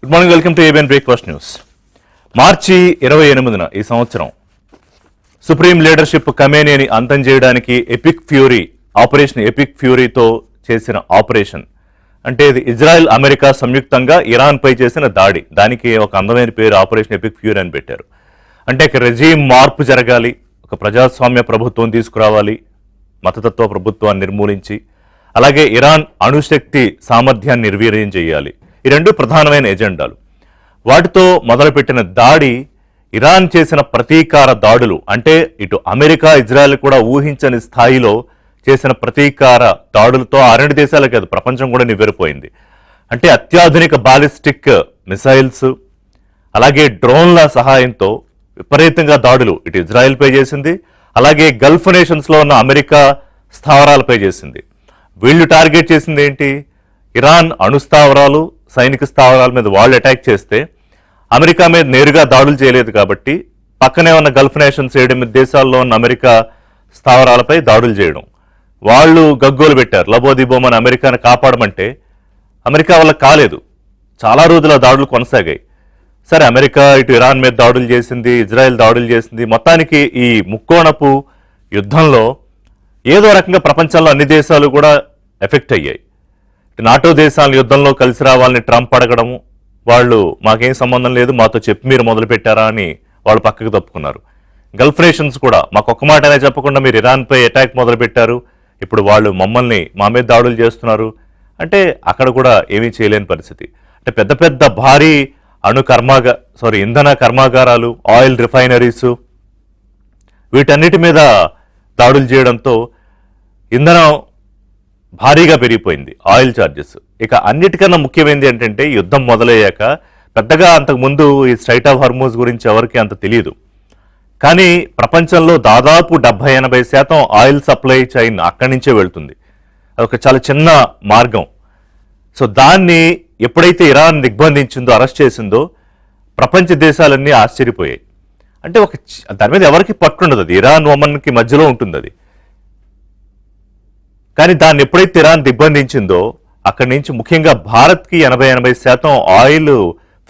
Good morning, welcome to ABN breakfast news. March 28న ఈ సంవత్సరం సుప్రీం లీడర్షిప్ ఖమేనీని అంతం చేయడానికి ఆపరేషన్ ఎపిక్ ఫ్యూరీతో చేసిన ఆపరేషన్ అంటే ఇది ఇజ్రాయెల్ అమెరికా సంయుక్తంగా ఇరాన్ పై చేసిన దాడి. దానికి ఒక అందమైన పేరు ఆపరేషన్ ఎపిక్ ఫ్యూరీ అని పెట్టారు. అంటే ఒక రెజీమ్ మార్పు జరగాలి, ఒక ప్రజాస్వామ్య ప్రభుత్వం తీసుకురావాలి, మతతత్వ ప్రభుత్వాన్ని నిర్మూలించి అలాగే ఇరాన్ అణుశక్తి సామర్థ్యాన్ని నిర్వీర్యం చేయాలి. ఈ రెండు ప్రధానమైన ఎజెండాలు. వాటితో మొదలుపెట్టిన దాడి ఇరాన్ చేసిన ప్రతీకార దాడులు, అంటే ఇటు అమెరికా ఇజ్రాయెల్ కూడా ఊహించని స్థాయిలో చేసిన ప్రతీకార దాడులతో ఆ రెండు దేశాలకి అది ప్రపంచం కూడా నివ్వెరపోయింది. అంటే అత్యాధునిక బాలిస్టిక్ మిసైల్స్ అలాగే డ్రోన్ల సహాయంతో విపరీతంగా దాడులు ఇటు ఇజ్రాయెల్పై చేసింది, అలాగే గల్ఫ్ నేషన్స్లో ఉన్న అమెరికా స్థావరాలపై చేసింది. వీళ్ళు టార్గెట్ చేసింది ఏంటి? ఇరాన్ అణుస్థావరాలు, సైనిక స్థావరాల మీద వాళ్ళు అటాక్ చేస్తే అమెరికా మీద నేరుగా దాడులు చేయలేదు కాబట్టి పక్కనే ఉన్న గల్ఫ్ నేషన్స్ 7 దేశాల్లో ఉన్న అమెరికా స్థావరాలపై దాడులు చేయడం. వాళ్ళు గగ్గోలు పెట్టారు, లబోదిబోమని అమెరికాను కాపాడమంటే అమెరికా వల్ల కాలేదు. చాలా రోజుల దాడులు కొనసాగాయి. సరే, అమెరికా ఇటు ఇరాన్ మీద దాడులు చేసింది, ఇజ్రాయెల్ దాడులు చేసింది. మొత్తానికి ఈ ముక్కోణపు యుద్ధంలో ఏదో రకంగా ప్రపంచంలో అన్ని దేశాలు కూడా ఎఫెక్ట్ అయ్యాయి. నాటో దేశాల యుద్ధంలో కలిసి రావాలని ట్రంప్ అడగడము, వాళ్ళు మాకేం సంబంధం లేదు, మాతో చెప్పి మీరు మొదలు పెట్టారా అని వాళ్ళు పక్కకు తప్పుకున్నారు. గల్ఫ్ నేషన్స్ కూడా మాకు ఒక్క మాట అయినా చెప్పకుండా మీరు ఇరాన్పై అటాక్ మొదలు పెట్టారు, ఇప్పుడు వాళ్ళు మా మీద దాడులు చేస్తున్నారు అంటే అక్కడ కూడా ఏమీ చేయలేని పరిస్థితి. అంటే పెద్ద పెద్ద భారీ ఇంధన కర్మాగారాలు, ఆయిల్ రిఫైనరీస్, వీటన్నిటి మీద దాడులు చేయడంతో ఇంధనం భారీగా పెరిగిపోయింది, ఆయిల్ ఛార్జెస్. ఇక అన్నిటికన్నా ముఖ్యమైనది ఏంటంటే యుద్ధం మొదలయ్యాక పెద్దగా అంతకుముందు ఈ స్ట్రైట్ ఆఫ్ హార్మోజ్ గురించి ఎవరికి అంత తెలియదు, కానీ ప్రపంచంలో దాదాపు 70-80% ఆయిల్ సప్లై చైన్ అక్కడి నుంచే వెళ్తుంది. అదొక చాలా చిన్న మార్గం. సో దాన్ని ఎప్పుడైతే ఇరాన్ దిగ్బంధించిందో, అరెస్ట్ చేసిందో, ప్రపంచ దేశాలన్నీ ఆశ్చర్యపోయాయి. అంటే దాని మీద ఎవరికి పట్టుండదు, అది ఇరాన్ ఒమన్కి మధ్యలో ఉంటుంది అది. కానీ దాన్ని ఎప్పుడైతే ఇరాన్ దిగ్బంధించిందో అక్కడి నుంచి ముఖ్యంగా భారత్కి 80-80% ఆయిల్,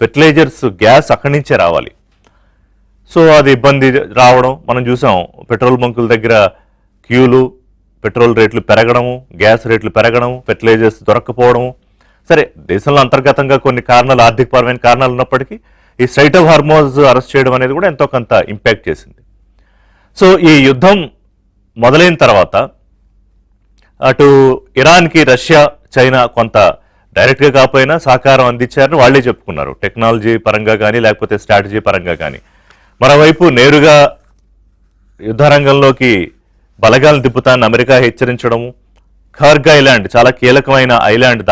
ఫెర్టిలైజర్స్, గ్యాస్ అక్కడి నుంచే రావాలి. సో అది ఇబ్బంది రావడం మనం చూసాం. పెట్రోల్ బంకుల దగ్గర క్యూలు, పెట్రోల్ రేట్లు పెరగడము, గ్యాస్ రేట్లు పెరగడము, ఫెర్టిలైజర్స్ దొరక్కపోవడము. సరే, దేశంలో అంతర్గతంగా కొన్ని కారణాలు, ఆర్థికపరమైన కారణాలు ఉన్నప్పటికీ ఈ స్ట్రైట్ ఆఫ్ హార్మోజ్ అరెస్ట్ చేయడం అనేది కూడా ఎంతో కొంత ఇంపాక్ట్ చేసింది. సో ఈ యుద్ధం మొదలైన తర్వాత అటు ఇరాన్కి రష్యా, చైనా కొంత డైరెక్ట్గా కాకపోయినా సహకారం అందించారని వాళ్లే చెప్పుకున్నారు, టెక్నాలజీ పరంగా కానీ లేకపోతే స్ట్రాటజీ పరంగా కానీ. మరోవైపు నేరుగా యుద్ధరంగంలోకి బలగాలను తిప్పుతాన్ని అమెరికా హెచ్చరించడము, ఖర్గ్ ఐలాండ్ చాలా కీలకమైన ఐలాండ్,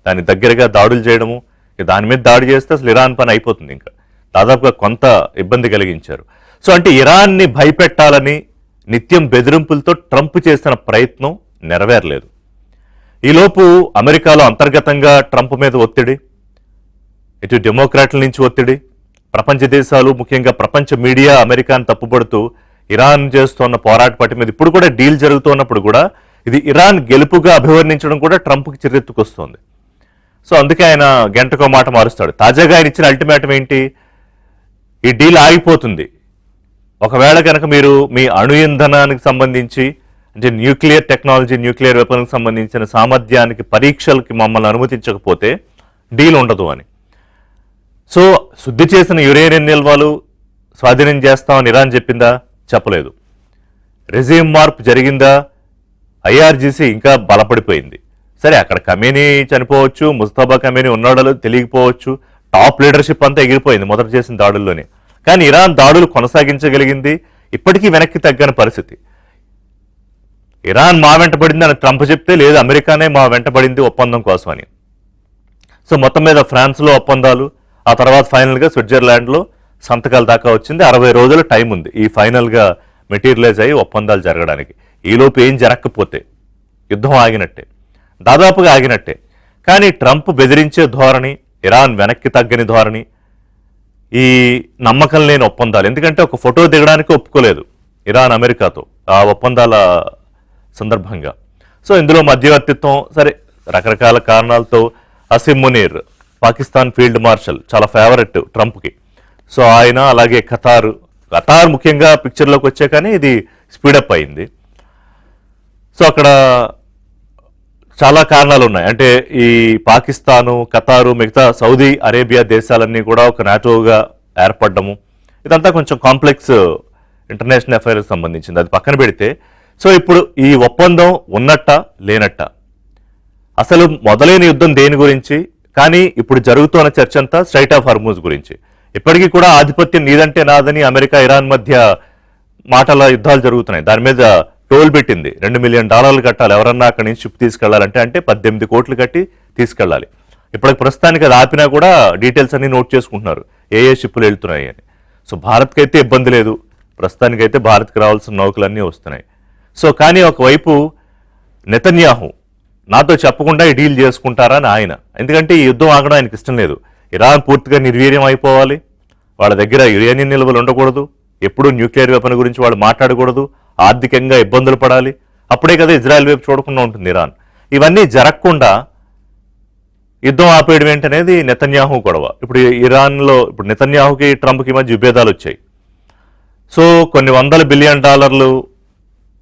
దాని దగ్గరగా దాడులు చేయడము. దాని మీద దాడి చేస్తే అసలు ఇరాన్ పని అయిపోతుంది. ఇంకా దాదాపుగా కొంత ఇబ్బంది కలిగించారు. సో అంటే ఇరాన్ని భయపెట్టాలని నిత్యం బెదిరింపులతో ట్రంప్ చేసిన ప్రయత్నం నెరవేరలేదు. ఈలోపు అమెరికాలో అంతర్గతంగా ట్రంప్ మీద ఒత్తిడి, ఇటు డెమోక్రాట్ల నుంచి ఒత్తిడి, ప్రపంచ దేశాలు ముఖ్యంగా ప్రపంచ మీడియా అమెరికాను తప్పుపడుతూ ఇరాన్ చేస్తున్న పోరాట మీద ఇప్పుడు కూడా డీల్ జరుగుతున్నప్పుడు కూడా ఇది ఇరాన్ గెలుపుగా అభివర్ణించడం కూడా ట్రంప్కి చిరెత్తుకొస్తోంది. సో అందుకే ఆయన గంటకో మాట మారుస్తాడు. తాజాగా ఆయన ఇచ్చిన అల్టిమేటం ఏంటి? ఈ డీల్ ఆగిపోతుంది ఒకవేళ కనుక మీరు మీ అణు ఇంధనానికి సంబంధించి, అంటే న్యూక్లియర్ టెక్నాలజీ, న్యూక్లియర్ వెపన్కి సంబంధించిన సామర్థ్యానికి పరీక్షలకి మమ్మల్ని అనుమతించకపోతే డీల్ ఉండదు అని. సో శుద్ధి చేసిన యురేనియం నిల్వలు స్వాధీనం చేస్తామని ఇరాన్ చెప్పిందా? చెప్పలేదు. రెజీమ్ మార్పు జరిగిందా? ఐఆర్జీసీ ఇంకా బలపడిపోయింది. సరే, అక్కడ ఖమేనీ చనిపోవచ్చు, ముస్తఫా ఖమేనీ ఉన్నాడో తెలియకపోవచ్చు, టాప్ లీడర్షిప్ అంతా ఎగిరిపోయింది మొదట చేసిన దాడుల్లోనే. కానీ ఇరాన్ దాడులు కొనసాగించగలిగింది, ఇప్పటికీ వెనక్కి తగ్గని పరిస్థితి. ఇరాన్ మా వెంటబడింది అని ట్రంప్ చెప్తే, లేదు అమెరికానే మా వెంటబడింది ఒప్పందం కోసమని. సో మొత్తం మీద ఫ్రాన్స్లో ఒప్పందాలు, ఆ తర్వాత ఫైనల్గా స్విట్జర్లాండ్లో సంతకాల దాకా వచ్చింది. 60 రోజుల టైం ఉంది ఈ ఫైనల్గా మెటీరియలైజ్ అయ్యి ఒప్పందాలు జరగడానికి. ఈలోపు ఏం జరగకపోతే యుద్ధం ఆగినట్టే, దాదాపుగా ఆగినట్టే. కానీ ట్రంప్ బెదిరించే ధోరణి, ఇరాన్ వెనక్కి తగ్గని ధోరణి, ఈ నమ్మకం లేని ఒప్పందాలు. ఎందుకంటే ఒక ఫోటో దిగడానికి ఒప్పుకోలేదు ఇరాన్ అమెరికాతో ఆ ఒప్పందాల సందర్భంగా. సో ఇందులో మధ్యవర్తిత్వం, సరే రకరకాల కారణాలతో అసిమ్ మునీర్ పాకిస్తాన్ ఫీల్డ్ మార్షల్, చాలా ఫేవరెట్ ట్రంప్కి. సో ఆయన, అలాగే ఖతార్ ముఖ్యంగా పిక్చర్లోకి వచ్చే, కానీ ఇది స్పీడప్ అయింది. సో అక్కడ చాలా కారణాలు ఉన్నాయి. అంటే ఈ పాకిస్తాను, ఖతారు, మిగతా సౌదీ అరేబియా దేశాలన్నీ కూడా ఒక నాటోగా ఏర్పడము, ఇదంతా కొంచెం కాంప్లెక్స్ ఇంటర్నేషనల్ అఫైర్స్ సంబంధించింది. అది పక్కన పెడితే, సో ఇప్పుడు ఈ ఒప్పందం ఉన్నట్ట లేనట్ట, అసలు మొదలైన యుద్ధం దేని గురించి, కానీ ఇప్పుడు జరుగుతున్న చర్చ అంతా స్ట్రైట్ ఆఫ్ హర్మూజ్ గురించి. ఇప్పటికీ కూడా ఆధిపత్యం నీదంటే నాదని అమెరికా ఇరాన్ మధ్య మాటల యుద్ధాలు జరుగుతున్నాయి. దాని మీద టోల్ పెట్టింది, $2 మిలియన్ కట్టాలి ఎవరన్నా అక్కడి నుంచి షిప్ తీసుకెళ్లాలంటే. అంటే 18 కోట్లు కట్టి తీసుకెళ్ళాలి. ఇప్పటికి ప్రస్తుతానికి అది ఆపినా కూడా డీటెయిల్స్ అన్ని నోట్ చేసుకుంటున్నారు, ఏ షిప్పులు వెళ్తున్నాయి అని. సో భారత్కి అయితే ఇబ్బంది లేదు, ప్రస్తుతానికైతే భారత్కి రావాల్సిన నౌకలన్నీ వస్తున్నాయి. సో కానీ ఒకవైపు నెతన్యాహు నాతో చెప్పకుండా ఈ డీల్ చేసుకుంటారా అని ఆయన, ఎందుకంటే ఈ యుద్ధం ఆగడం ఆయనకి ఇష్టం లేదు. ఇరాన్ పూర్తిగా నిర్వీర్యం అయిపోవాలి, వాళ్ళ దగ్గర యురేనియం నిల్వలు ఉండకూడదు, ఎప్పుడూ న్యూక్లియర్ వెపన్ గురించి వాళ్ళు మాట్లాడకూడదు, ఆర్థికంగా ఇబ్బందులు పడాలి, అప్పుడే కదా ఇజ్రాయెల్ వైపు చూడకుండా ఉంటుంది ఇరాన్. ఇవన్నీ జరగకుండా యుద్ధం ఆపేయడం ఏంటనేది నెతన్యాహు గొడవ. ఇప్పుడు ఇరాన్లో ఇప్పుడు నెతన్యాహుకి ట్రంప్కి మధ్య విభేదాలు వచ్చాయి. సో కొన్ని $100 బిలియన్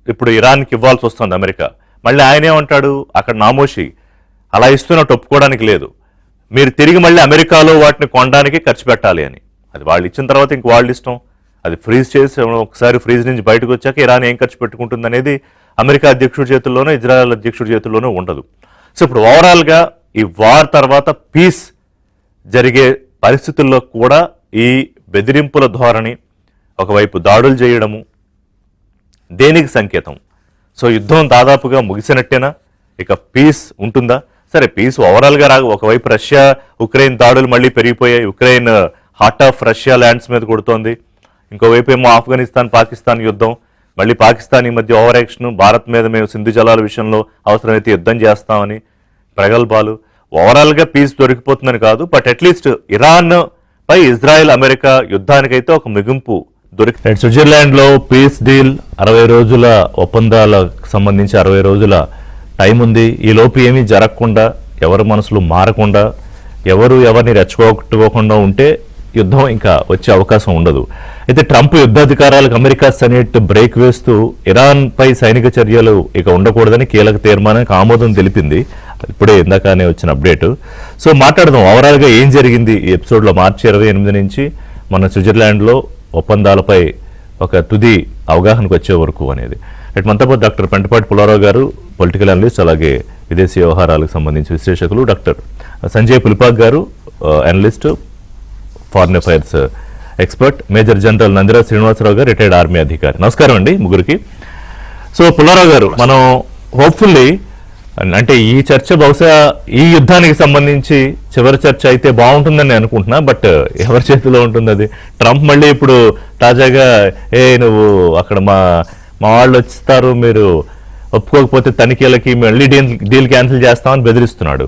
ఇప్పుడు ఇరాన్కి ఇవ్వాల్సి వస్తుంది అమెరికా. మళ్ళీ ఆయనేమంటాడు, అక్కడ నామోషి అలా ఇస్తున్నట్టు ఒప్పుకోవడానికి లేదు, మీరు తిరిగి మళ్ళీ అమెరికాలో వాటిని కొనడానికి ఖర్చు పెట్టాలి అని. అది వాళ్ళు ఇచ్చిన తర్వాత ఇంక వాళ్ళు ఇష్టం, అది ఫ్రీజ్ చేసి ఒకసారి ఫ్రీజ్ నుంచి బయటకు వచ్చాక ఇరాన్ ఏం ఖర్చు పెట్టుకుంటుంది అనేది అమెరికా అధ్యక్షుడి చేతుల్లోనూ ఇజ్రాయెల్ అధ్యక్షుడి చేతుల్లోనూ ఉండదు. సో ఇప్పుడు ఓవరాల్గా ఈ వార్ తర్వాత పీస్ జరిగే పరిస్థితుల్లో కూడా ఈ బెదిరింపుల ధోరణి, ఒకవైపు దాడులు చేయడము దేనికి సంకేతం? సో యుద్ధం దాదాపుగా ముగిసినట్టేనా, ఇక పీస్ ఉంటుందా? సరే పీస్ ఓవరాల్గా రాగా, ఒకవైపు రష్యా ఉక్రెయిన్ దాడులు మళ్ళీ పెరిగిపోయాయి, Ukraine heart of Russia lands మీద కొడుతోంది. ఇంకోవైపు ఏమో ఆఫ్ఘనిస్తాన్ పాకిస్తాన్ యుద్ధం, మళ్ళీ పాకిస్తాన్ ఈ మధ్య ఓవర్ యాక్షన్, భారత్ మీద మేము సింధు జలాల విషయంలో అవసరమైతే యుద్ధం చేస్తామని ప్రగల్భాలు. ఓవరాల్గా పీస్ దొరికిపోతుందని కాదు, బట్ అట్లీస్ట్ ఇరాన్ పై ఇజ్రాయెల్ అమెరికా యుద్ధానికైతే ఒక ముగింపు దొరికి. స్విట్జర్లాండ్లో పీస్ డీల్ 60 రోజుల ఒప్పందాలకు సంబంధించి 60 రోజుల టైం ఉంది. ఈ లోపు ఏమీ జరగకుండా, ఎవరి మనసులు మారకుండా, ఎవరు ఎవరిని రెచ్చగొట్టుకోకుండా ఉంటే యుద్ధం ఇంకా వచ్చే అవకాశం ఉండదు. అయితే ట్రంప్ యుద్ధాధికారాలకు అమెరికా సెనేట్ బ్రేక్ వేస్తూ ఇరాన్ పై సైనిక చర్యలు ఇక ఉండకూడదని కీలక తీర్మానానికి ఆమోదం తెలిపింది. ఇప్పుడే ఇందాకనే వచ్చిన అప్డేట్. సో మాట్లాడదాం ఓవరాల్గా ఏం జరిగింది ఈ ఎపిసోడ్లో. మార్చి 28 నుంచి మన స్విట్జర్లాండ్లో ఒప్పందాలపై ఒక తుది అవగాహనకు వచ్చే వరకు అనేది. ఇటు మనతో పాటు డాక్టర్ పెంటపాటి పుల్లారావు గారు, పొలిటికల్ అనలిస్ట్, అలాగే విదేశీ వ్యవహారాలకు సంబంధించి విశ్లేషకులు, doctor Sanjay Pulipak garu, analyst, foreign affairs expert, major general Nandiraj Srinivasa Rao garu, retired army అధికారి. నమస్కారం అండి ముగ్గురికి. సో పుల్లారావు గారు, మనం హోప్ఫుల్లీ అంటే ఈ చర్చ బహుశా ఈ యుద్ధానికి సంబంధించి చివరి చర్చ అయితే బాగుంటుందని అనుకుంటున్నా, బట్ ఎవరి చేతిలో ఉంటుంది అది? ట్రంప్ మళ్ళీ ఇప్పుడు తాజాగా నువ్వు అక్కడ మా వాళ్ళు వచ్చిస్తారు, మీరు ఒప్పుకోకపోతే తనిఖీలకి మళ్ళీ డీల్ క్యాన్సిల్ చేస్తామని బెదిరిస్తున్నాడు.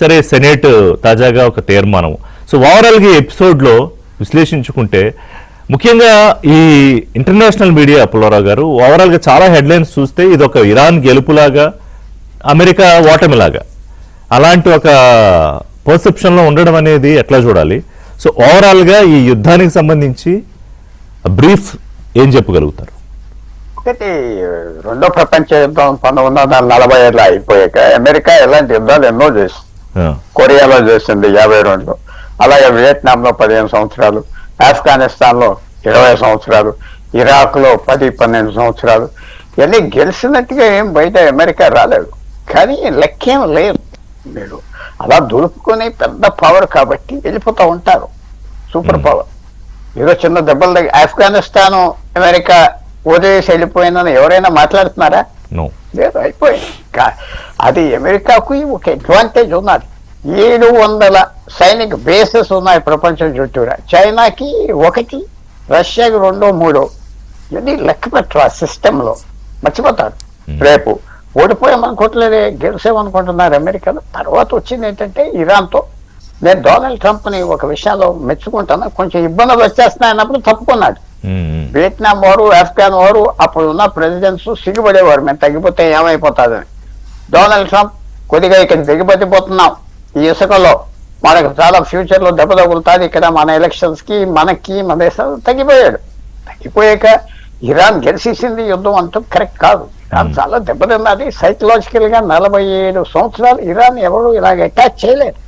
సరే సెనేట్ తాజాగా ఒక తీర్మానం. సో ఓవరాల్గా ఈ ఎపిసోడ్లో విశ్లేషించుకుంటే ముఖ్యంగా ఈ ఇంటర్నేషనల్ మీడియా, పుల్లారావు గారు, ఓవరాల్గా చాలా హెడ్లైన్స్ చూస్తే ఇది ఒక ఇరాన్ గెలుపులాగా, అమెరికా ఓటమిలాగా, అలాంటి ఒక పర్సెప్షన్లో ఉండడం అనేది ఎట్లా చూడాలి? సో ఓవరాల్గా ఈ యుద్ధానికి సంబంధించి బ్రీఫ్ ఏం చెప్పగలుగుతారు? ఒకటి, రెండో ప్రపంచ యుద్ధం 1947 అయిపోయాక అమెరికా ఎలాంటి యుద్ధాలు ఎన్నో చేసింది. కొరియాలో చేసింది 52లో, అలాగే వియత్నాంలో 15 సంవత్సరాలు, ఆఫ్ఘనిస్తాన్ లో 20 సంవత్సరాలు, ఇరాక్ లో 10-12 సంవత్సరాలు. ఇవన్నీ గెలిచినట్టుగా ఏం బయట అమెరికా రాలేదు, కానీ లెక్కేం లేదు. మీరు అలా దులుపుకొని పెద్ద పవర్ కాబట్టి వెళ్ళిపోతూ ఉంటారు, సూపర్ పవర్. ఏదో చిన్న దెబ్బల దగ్గర ఆఫ్ఘనిస్తాన్ అమెరికా వదిలేసి వెళ్ళిపోయిందని ఎవరైనా మాట్లాడుతున్నారా? లేదు, అయిపోయింది. అది అమెరికాకు ఒక అడ్వాంటేజ్ ఉన్నది. 700 సైనిక బేసెస్ ఉన్నాయి ప్రపంచం చుట్టూరా. చైనాకి 1, రష్యాకి 2, 3. ఇవన్నీ లెక్క పెట్టరు ఆ సిస్టంలో, మర్చిపోతారు. రేపు ఓడిపోయామనుకోవట్లేదే, గెలిచామనుకుంటున్నారు అమెరికాలో. తర్వాత వచ్చింది ఏంటంటే ఇరాన్తో. నేను డొనాల్డ్ ట్రంప్ని ఒక విషయంలో మెచ్చుకుంటాను, కొంచెం ఇబ్బందులు వచ్చేస్తున్నాయన్నప్పుడు తప్పుకున్నాడు. వియత్నాం వారు, ఆఫ్ఘాన్ వారు అప్పుడు ఉన్న ప్రెసిడెంట్స్ సిగ్గుపడేవారు, మేము తగ్గిపోతే ఏమైపోతుందని. డొనాల్డ్ ట్రంప్ కొద్దిగా ఇక్కడ దిగిపోతున్నాం ఈ ఇసుకలో, మనకు చాలా ఫ్యూచర్ లో దెబ్బ తగులుతుంది ఇక్కడ, మన ఎలక్షన్స్ కి మనకి మన దేశం తగ్గిపోయాడు. తగ్గిపోయాక ఇరాన్ గెలిచేసింది యుద్ధం అంటూ కరెక్ట్ కాదు. ఇరాన్ చాలా దెబ్బతిన్నది సైకలాజికల్ గా. 47 సంవత్సరాలు ఇరాన్ ఎవరు ఇలాగ అటాక్ చేయలేదు.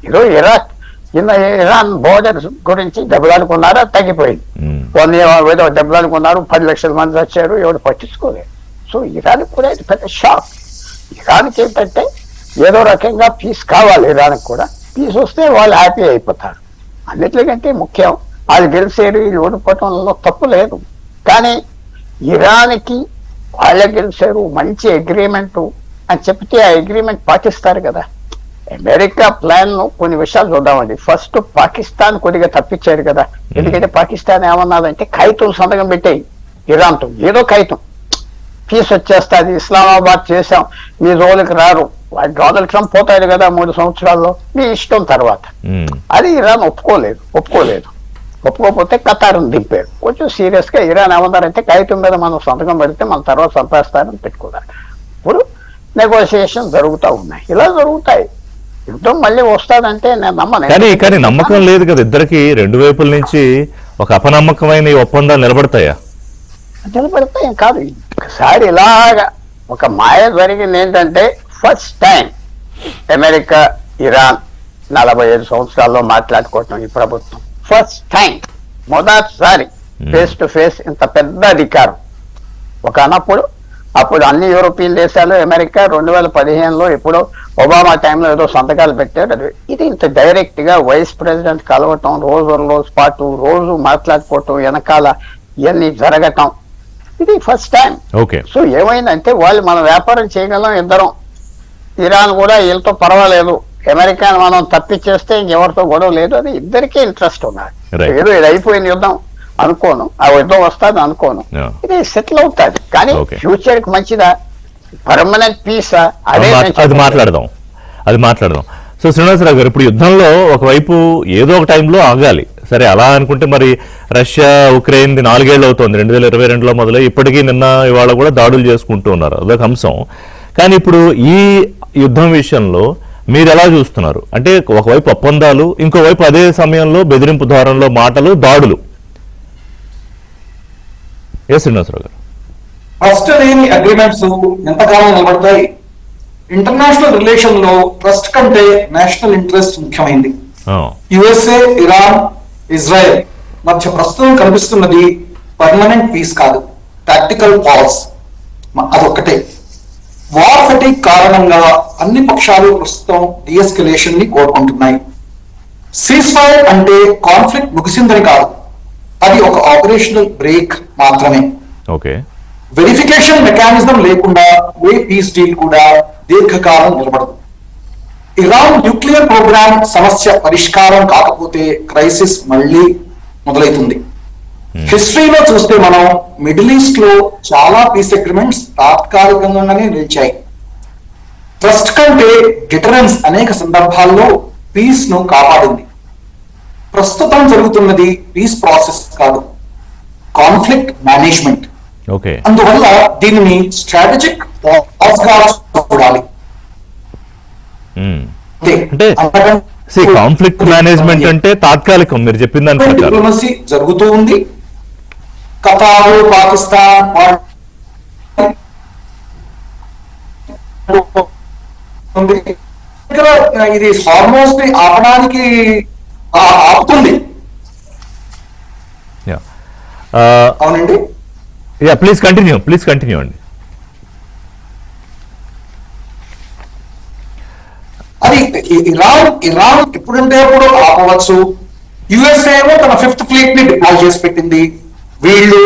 ఈరోజు ఇరాన్ బోర్డర్ గురించి దెబ్బలాడుకున్నారా, తగ్గిపోయింది. ఏదో దెబ్బలాడుకున్నారు, 10 లక్షల మంది వచ్చారు, ఎవరు పట్టించుకోలేదు. సో ఇరాన్ కూడా ఇది పెద్ద షాక్. ఇరాన్కి ఏంటంటే ఏదో రకంగా పీస్ కావాలి. ఇరాన్కి కూడా పీస్ వస్తే వాళ్ళు హ్యాపీ అయిపోతారు. అన్నిటికంటే ముఖ్యం వాళ్ళు గెలిచారు, వీళ్ళు ఓడిపోవటంలో తప్పు లేదు. కానీ ఇరాన్కి వాళ్ళే గెలిచారు, మంచి అగ్రిమెంట్ అని చెప్తే ఆ అగ్రిమెంట్ పాటిస్తారు కదా. అమెరికా ప్లాన్ ను కొన్ని విషయాలు చూద్దామండి. ఫస్ట్ పాకిస్తాన్ కొద్దిగా తప్పించారు కదా. ఎందుకంటే పాకిస్తాన్ ఏమన్నదంటే కాగితం సంతకం పెట్టాయి ఇరాన్తో, ఏదో కాగితం, పీస్ వచ్చేస్తుంది, ఇస్లామాబాద్ చేశాం, మీ రోజులకు రారు, డొనాల్డ్ ట్రంప్ పోతాడు కదా 3 సంవత్సరాల్లో, మీ ఇష్టం తర్వాత. అది ఇరాన్ ఒప్పుకోలేదు. ఒప్పుకోకపోతే ఖతార్ను దింపారు. కొంచెం సీరియస్ గా ఇరాన్ ఏమన్నారంటే కాగితం మీద మనం సంతకం పెడితే మన తర్వాత సంపాదిస్తారని పెట్టుకున్నారు. ఇప్పుడు నెగోషియేషన్ జరుగుతూ ఉన్నాయి, ఇలా జరుగుతాయి. యుద్ధం మళ్ళీ వస్తాదంటే నేను నమ్మను. కానీ నమ్మకం లేదు కదా ఇద్దరికి, 2 వైపుల నుంచి ఒక అపనమ్మకమైన ఒప్పందాలు నిలబడతాయా? నిలబడతాయి కాదు. ఒకసారి ఇలాగా ఒక మాయ జరిగింది. ఏంటంటే ఫస్ట్ టైం అమెరికా ఇరాన్ 45 సంవత్సరాల్లో మాట్లాడుకోవటం ఈ ప్రభుత్వం ఫస్ట్ టైం, మొదటిసారి ఫేస్ టు ఫేస్ ఇంత పెద్ద అధికారం. అప్పుడు అన్ని యూరోపియన్ దేశాలు, అమెరికా 2015లో ఎప్పుడో ఒబామా టైంలో ఏదో సంతకాలు పెట్టారు. ఇది ఇంత డైరెక్ట్ గా వైస్ ప్రెసిడెంట్ కలవటం, రోజు పాటు రోజు మాట్లాడుకోవటం, వెనకాల ఇవన్నీ జరగటం, ఇది ఫస్ట్ టైం. సో ఏమైందంటే వాళ్ళు మనం వ్యాపారం చేయగలం ఇద్దరం, ఇరాన్ కూడా వీళ్ళతో పర్వాలేదు, అమెరికాను మనం తప్పించేస్తే ఇంకెవరితో గొడవ లేదు, అది ఇద్దరికీ ఇంట్రెస్ట్ ఉన్నారు. ఏదో ఇది అయిపోయిన యుద్ధం అనుకోను, ఆ యుద్ధం వస్తుంది అనుకోను, ఇది సెటిల్ అవుతుంది. కానీ ఫ్యూచర్ కి మంచిదా, పర్మనెంట్ పీసా, అది మాట్లాడదాం. సో శ్రీనివాసరావు గారు, ఇప్పుడు యుద్ధంలో ఒకవైపు ఏదో ఒక టైంలో ఆగాలి. సరే, అలా అనుకుంటే మరి రష్యా ఉక్రెయిన్ 4 ఏళ్ళు అవుతోంది, 2022లో మొదలై ఇప్పటికీ నిన్న ఇవాళ కూడా దాడులు చేసుకుంటూ ఉన్నారు, అదొక అంశం. కానీ ఇప్పుడు ఈ యుద్ధం విషయంలో మీరు ఎలా చూస్తున్నారు? అంటే ఒకవైపు ఒప్పందాలు, ఇంకోవైపు అదే సమయంలో బెదిరింపు ధోరణిలో మాటలు, దాడులు. ఏ శ్రీనివాసరావు గారు, ట్రస్ట్ లేని అగ్రిమెంట్స్ ఎంతకాలం నిలబడతాయి? ఇంటర్నేషనల్ రిలేషన్ లో ట్రస్ట్ కంటే నేషనల్ ఇంట్రెస్ట్ ముఖ్యమైంది. యుఎస్ఏ, ఇరాన్, ఇజ్రాయెల్ మధ్య ప్రస్తుతం కనిపిస్తున్నది పర్మనెంట్ పీస్ కాదు, టాక్టికల్ పాస్. అదొక్కటే. వార్ ఫెటిక్ కారణంగా అన్ని పక్షాలు ప్రస్తుతం డిఎస్కలేషన్ ని కోరుకుంటున్నాయి. సీజ్ ఫైర్ అంటే కాన్ఫ్లిక్ట్ ముగిసిందని కాదు, అది ఒక ఆపరేషనల్ బ్రేక్ మాత్రమే. వెరిఫికేషన్ మెకానిజం లేకుండా ఏ పీస్ డీల్ కూడా దీర్ఘకాలం నిలబడదు. ఇరాన్ న్యూక్లియర్ ప్రోగ్రామ్ సమస్య పరిష్కారం కాకపోతే క్రైసిస్ మళ్ళీ మొదలవుతుంది. హిస్టరీలో చూస్తే మనం మిడిల్ ఈస్ట్ లో చాలా పీస్ అగ్రిమెంట్స్ తాత్కాలికంగానే నిలిచాయి. ట్రస్ట్ కంటే డిటరెన్స్ అనేక సందర్భాల్లో పీస్ ను కాపాడింది. ప్రస్తుతం జరుగుతున్నది పీస్ ప్రాసెస్ కాదు, కాన్ఫ్లిక్ట్ మేనేజ్మెంట్. అందువల్ల దీనిని స్ట్రాటజిక్ చూడాలి. అంటే కాన్ఫ్లిక్ట్ మేనేజ్మెంట్ అంటే తాత్కాలికం, మీరు చెప్పిన దాని ప్రకారం డిప్లొమసీ జరుగుతూ ఉంది. ఖతార్, పాకిస్తాన్ ఇది హార్మోన్స్ ని ఆపడానికి ఆపుతుంది. అవునండి, ప్లీజ్ కంటిన్యూ అండి. అది ఇరాన్ ఎప్పుడంటే అప్పుడు ఆపవచ్చు. యుఎస్ఏ తన 5th ఫ్లీట్ ని డిప్లాయ్ చేసి పెట్టింది. వీళ్ళు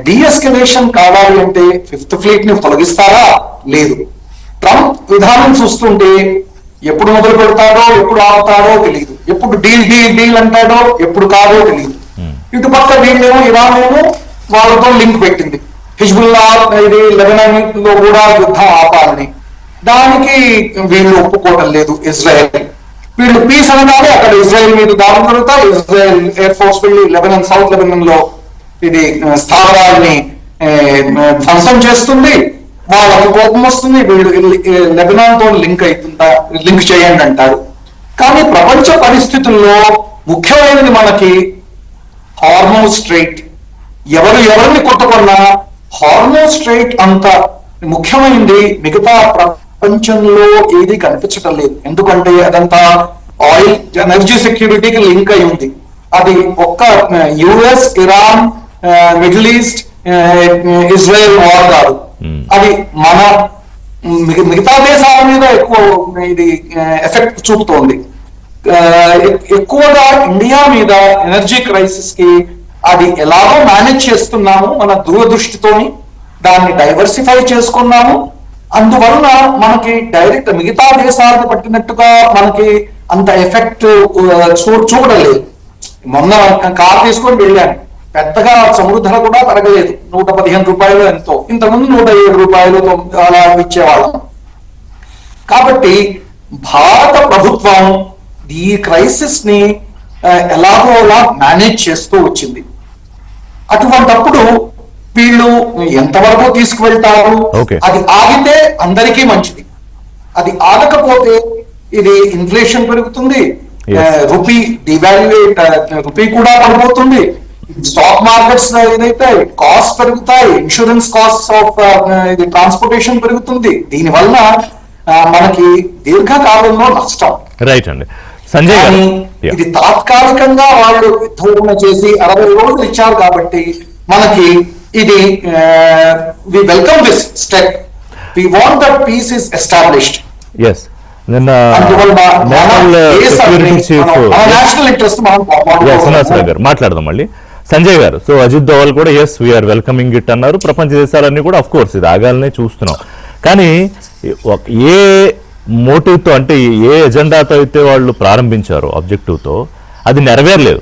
డిఎస్కలేషన్ కావాలి అంటే 5th ఫ్లీట్ ని తొలగిస్తారా? లేదు. ట్రంప్ విధానం చూస్తుంటే ఎప్పుడు మొదలు పెడతాడో, ఎప్పుడు ఆపుతాడో తెలియదు, ఎప్పుడు డీల్ అంటాడో, ఎప్పుడు కాదో తెలియదు. ఇటుపక్క వీళ్ళేమో ఇరాన్ ఏమో వాళ్ళతో లింక్ పెట్టింది, హిజ్బుల్లా ఇది లెబనాన్ లో కూడా యుద్ధం ఆపాలని. దానికి వీళ్ళు ఒప్పుకోవడం లేదు. ఇజ్రాయెల్ వీళ్ళు పీస్ అనగానే అక్కడ ఇజ్రాయెల్ మీద దాడులు జరుగుతాయి. ఇజ్రాయెల్ ఎయిర్ ఫోర్స్ వెళ్ళి లెబనాన్, సౌత్ లెబనాన్ లో ఇది స్థావరాల్ని ధ్వంసం చేస్తుంది. వాళ్ళకి కోపం వస్తుంది. వీళ్ళు లెబనాన్ తో లింక్ చేయండి అంటారు. కానీ ప్రపంచ పరిస్థితుల్లో ముఖ్యమైనది మనకి హార్మోన్ స్ట్రైట్. ఎవరిని కొట్టుకున్నా హార్మోన్ స్ట్రైట్ అంత ముఖ్యమైనది మిగతా ప్రపంచంలో ఏది కనిపించటం లేదు. ఎందుకంటే అదంతా ఆయిల్ ఎనర్జీ సెక్యూరిటీకి లింక్ అయి ఉంది. అది ఒక్క US, Iran, middle east, Israel war కాదు. అది మన మిగతా దేశాల మీద ఎక్కువ ఇది ఎఫెక్ట్ చూపుతోంది. ఎక్కువగా ఇండియా మీద ఎనర్జీ క్రైసిస్ కి అది ఎలాగో మేనేజ్ చేస్తున్నాము మన దూరదృష్టితోని, దాన్ని డైవర్సిఫై చేసుకున్నాము. అందువలన మనకి డైరెక్ట్ మిగతా దేశాలకు పట్టినట్టుగా మనకి అంత ఎఫెక్ట్ చూడలేదు. మొన్న కార్ తీసుకొని వెళ్ళాను, పెద్దగా చమురు ధర కూడా పెరగలేదు, 115 రూపాయలు ఎంతో. ఇంతకుముందు 107 రూపాయలు అలా ఇచ్చేవాళ్ళం. కాబట్టి భారత ప్రభుత్వం ఈ క్రైసిస్ ని ఎలాగోలా మేనేజ్ చేస్తూ వచ్చింది. అటువంటప్పుడు వీళ్ళు ఎంతవరకు తీసుకువెళ్తారు? అది ఆగితే అందరికీ మంచిది, అది ఆగకపోతే ఇది ఇన్ఫ్లేషన్ పెరుగుతుంది, రూపీ డివాల్యుయేట్, రూపీ కూడా పడిపోతుంది, స్టాక్ మార్కెట్స్ ఏదైతే కాస్ట్ పెరుగుతాయి, ఇన్సూరెన్స్ కాస్ట్ ఆఫ్ ఇది ట్రాన్స్పోర్టేషన్ పెరుగుతుంది. దీనివల్ల మనకి దీర్ఘకాలంలో నష్టం. రైట్ అండి. సంజయ్ కానీ ఇది తాత్కాలికంగా వాళ్ళు యుద్ధం చేసి 60 రోజులు ఇచ్చారు కాబట్టి మనకి ఇది we welcome this step. We want that peace is established. Yes, నిన్న నేషనల్ ఇంట్రెస్ట్ మాట్లాడదాం మళ్ళీ. సంజయ్ గారు, సో అజిత్ దోవల్ కూడా ఎస్ వీఆర్ వెల్కమింగ్ ఇట్ అన్నారు. ప్రపంచ దేశాలన్నీ కూడా అఫ్ కోర్స్ ఇది ఆగాలనే చూస్తున్నాం. కానీ ఏ మోటివ్తో, అంటే ఏ ఎజెండాతో అయితే వాళ్ళు ప్రారంభించారో ఆబ్జెక్టివ్తో, అది నెరవేరలేదు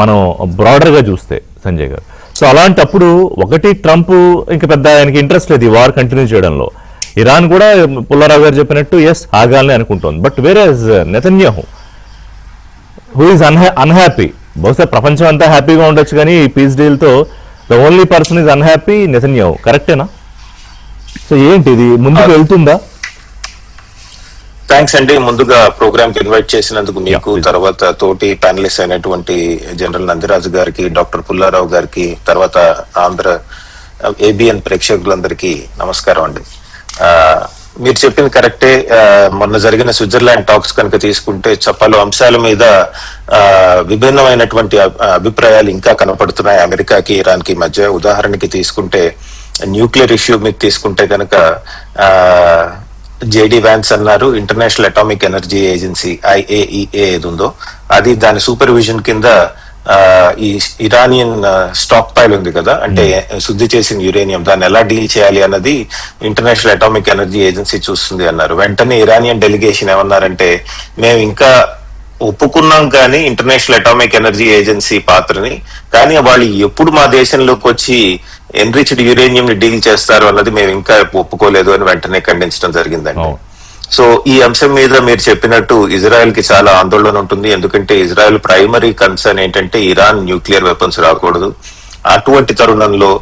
మనం బ్రాడర్గా చూస్తే సంజయ్ గారు. సో అలాంటప్పుడు ఒకటి ట్రంప్ ఇంకా పెద్ద ఆయనకి ఇంట్రెస్ట్ లేదు ఈ వార్ కంటిన్యూ చేయడంలో. ఇరాన్ కూడా పుల్లారావు గారు చెప్పినట్టు ఎస్ ఆగాలని అనుకుంటోంది. బట్ వేరే నెతన్యాహు హూ ఈజ్ అన్హ్యాపీ. బహుశా ప్రపంచం అంతా హ్యాపీగా ఉండొచ్చు కానీ ఈ పీస్ డీల్తో the only person is unhappy Netanyahu. కరెక్టేనా? సో ఏంటి ఇది ముందుకు వెళ్తుందా? థ్యాంక్స్ అండి. ముందుగా ప్రోగ్రామ్ కి ఇన్వైట్ చేసినందుకు మీకు, తర్వాత తోటి ప్యానలిస్ట్ అయినటువంటి జనరల్ నందిరాజు గారికి, డాక్టర్ పుల్లారావు గారికి, తర్వాత ఆంధ్ర ఏబిఎన్ ప్రేక్షకులందరికీ నమస్కారం అండి. మీరు చెప్పింది కరెక్టే. మొన్న జరిగిన స్విట్జర్లాండ్ టాక్స్ కనుక తీసుకుంటే పలు అంశాల మీద విభిన్నమైనటువంటి అభిప్రాయాలు ఇంకా కనపడుతున్నాయి అమెరికాకి ఇరాన్ కి మధ్య. ఉదాహరణకి తీసుకుంటే న్యూక్లియర్ ఇష్యూ మీద తీసుకుంటే కనుక జేడి వ్యాన్స్ అన్నారు, international atomic energy agency IAEA ఏది ఉందో అది దాని సూపర్విజన్ కింద ఈ ఇరానియన్ స్టాక్ పైల్ ఉంది కదా, అంటే శుద్ధి చేసిన యురేనియం, దాన్ని ఎలా డీల్ చేయాలి అన్నది ఇంటర్నేషనల్ అటామిక్ ఎనర్జీ ఏజెన్సీ చూస్తుంది అన్నారు. వెంటనే ఇరానియన్ డెలిగేషన్ ఏమన్నారంటే, మేము ఇంకా ఒప్పుకున్నాం కానీ ఇంటర్నేషనల్ అటామిక్ ఎనర్జీ ఏజెన్సీ పాత్రని, కానీ వాళ్ళు ఎప్పుడు మా దేశంలోకి వచ్చి ఎన్రిచ్డ్ యురేనియం ని డీల్ చేస్తారు అన్నది మేము ఇంకా ఒప్పుకోలేదు అని వెంటనే ఖండించడం జరిగిందండి. సో ఈ అంశం మీద మీరు చెప్పినట్టు ఇజ్రాయెల్ కి చాలా ఆందోళన ఉంటుంది. ఎందుకంటే ఇజ్రాయెల్ ప్రైమరీ కన్సర్న్ ఏంటంటే ఇరాన్ న్యూక్లియర్ వెపన్స్ రాకూడదు. అటువంటి తరుణంలో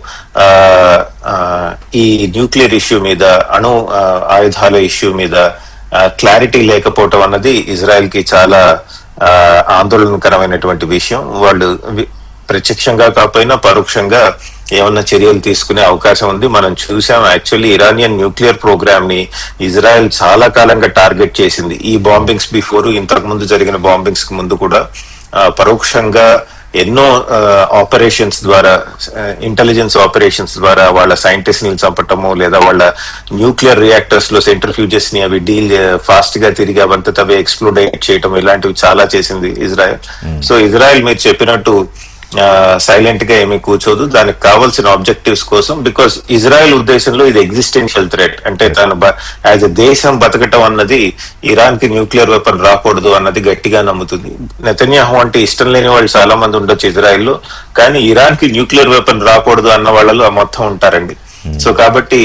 ఈ న్యూక్లియర్ ఇష్యూ మీద, అణు ఆయుధాల ఇష్యూ మీద క్లారిటీ లేకపోవటం అన్నది ఇజ్రాయెల్ కి చాలా ఆందోళనకరమైనటువంటి విషయం. వాళ్ళు ప్రత్యక్షంగా కాకపోయినా పరోక్షంగా ఏమన్నా చర్యలు తీసుకునే అవకాశం ఉంది. మనం చూసాం యాక్చువల్లీ ఇరానియన్ న్యూక్లియర్ ప్రోగ్రామ్ ని ఇజ్రాయెల్ చాలా కాలంగా టార్గెట్ చేసింది. ఈ బాంబింగ్స్ బిఫోర్, ఇంతకు ముందు జరిగిన బాంబింగ్స్ కి ముందు కూడా పరోక్షంగా ఎన్నో ఆపరేషన్స్ ద్వారా, ఇంటెలిజెన్స్ ఆపరేషన్స్ ద్వారా వాళ్ళ సైంటిస్ట్ ని చంపటము, లేదా వాళ్ళ న్యూక్లియర్ రియాక్టర్స్ లో సెంట్రిఫ్యూజెస్ ని అవి డీల్ ఫాస్ట్ గా తిరిగి అవంతా అవి ఎక్స్ప్లోడేట్ చేయటం, ఇలాంటివి చాలా చేసింది ఇజ్రాయెల్. సో ఇజ్రాయెల్ మీరు చెప్పినట్టు సైలెంట్ గా ఏమీ కూర్చోదు, దానికి కావాల్సిన ఆబ్జెక్టివ్స్ కోసం. బికాస్ ఇజ్రాయెల్ ఉద్దేశంలో ఇది ఎగ్జిస్టెన్షియల్ థ్రెట్, అంటే తన యాజ్ ఎ దేశం బతకటం అన్నది ఇరాన్ కి న్యూక్లియర్ వెపన్ రాకూడదు అన్నది గట్టిగా నమ్ముతుంది. నెతన్యాహు అంటే ఇష్టం లేని వాళ్ళు చాలా మంది ఉండొచ్చు ఇజ్రాయెల్లో, కానీ ఇరాన్ కి న్యూక్లియర్ వెపన్ రాకూడదు అన్న వాళ్ళు మొత్తం ఉంటారండి. సో కాబట్టి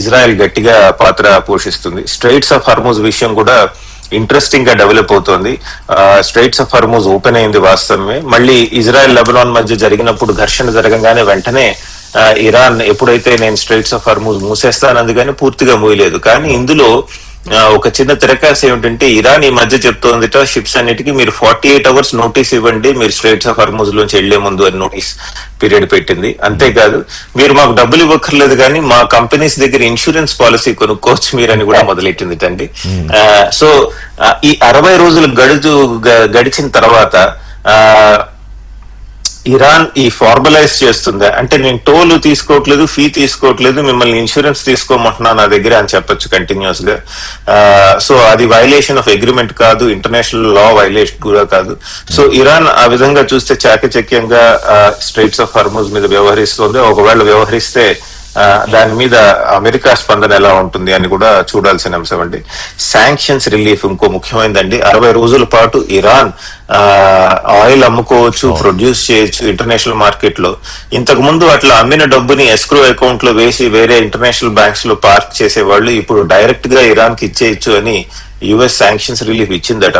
ఇజ్రాయెల్ గట్టిగా పాత్ర పోషిస్తుంది. స్ట్రైట్స్ ఆఫ్ హర్మూజ్ విషయం కూడా ఇంట్రెస్టింగ్ గా డెవలప్ అవుతోంది. స్ట్రైట్స్ ఆఫ్ హర్మూజ్ ఓపెన్ అయింది వాస్తవమే. మళ్ళీ ఇజ్రాయెల్ లెబనాన్ మధ్య జరిగినప్పుడు ఘర్షణ జరగగానే వెంటనే ఇరాన్ ఎప్పుడైతే నేను స్ట్రైట్స్ ఆఫ్ హర్మూజ్ మూసేస్తానంది కానీ పూర్తిగా మూయలేదు. కానీ ఇందులో ఒక చిన్న తిరకాశ ఏమిటంటే ఇరాన్ ఈ మధ్య చెప్తోందిట షిప్స్ అన్నిటికీ మీరు 48 అవర్స్ నోటీస్ ఇవ్వండి మీరు స్ట్రైట్స్ ఆఫ్ హార్మూజ్ లోంచి వెళ్లే ముందు అని నోటీస్ పీరియడ్ పెట్టింది. అంతేకాదు మీరు మాకు డబ్బులు ఇవ్వక్కర్లేదు కానీ మా కంపెనీస్ దగ్గర ఇన్సూరెన్స్ పాలసీ కొనుక్కోవచ్చు మీరని కూడా మొదలెట్టింది అండి. సో ఈ 60 రోజులు గడిచిన తర్వాత ఇరాన్ ఈ ఫార్మలైజ్ చేస్తుందా అంటే నేను టోల్ తీసుకోవట్లేదు ఫీ తీసుకోవట్లేదు మిమ్మల్ని ఇన్సూరెన్స్ తీసుకోమంటున్నా నా దగ్గర అని చెప్పొచ్చు కంటిన్యూస్ గా. సో అది వైలేషన్ ఆఫ్ అగ్రిమెంట్ కాదు, ఇంటర్నేషనల్ లా వైలేషన్ కూడా కాదు. సో ఇరాన్ ఆ విధంగా చూస్తే చాకచక్యంగా స్ట్రైట్స్ ఆఫ్ హార్మూజ్ మీద వ్యవహరిస్తుంది. ఒకవేళ వ్యవహరిస్తే దాని మీద అమెరికా స్పందన ఎలా ఉంటుంది అని కూడా చూడాల్సిన అంశం అండి. శాంక్షన్స్ రిలీఫ్ ఇంకో ముఖ్యమైనదండి. 60 రోజుల పాటు ఇరాన్ ఆయిల్ అమ్ముకోవచ్చు, ప్రొడ్యూస్ చేయొచ్చు ఇంటర్నేషనల్ మార్కెట్ లో. ఇంతకు ముందు అట్లా అమ్మిన డబ్బుని ఎస్క్రో అకౌంట్ లో వేసి వేరే ఇంటర్నేషనల్ బ్యాంక్స్ లో పార్క్ చేసేవాళ్ళు ఇప్పుడు డైరెక్ట్ గా ఇరాన్ కి ఇచ్చేయచ్చు అని యుఎస్ శాంక్షన్స్ రిలీఫ్ ఇచ్చిందట.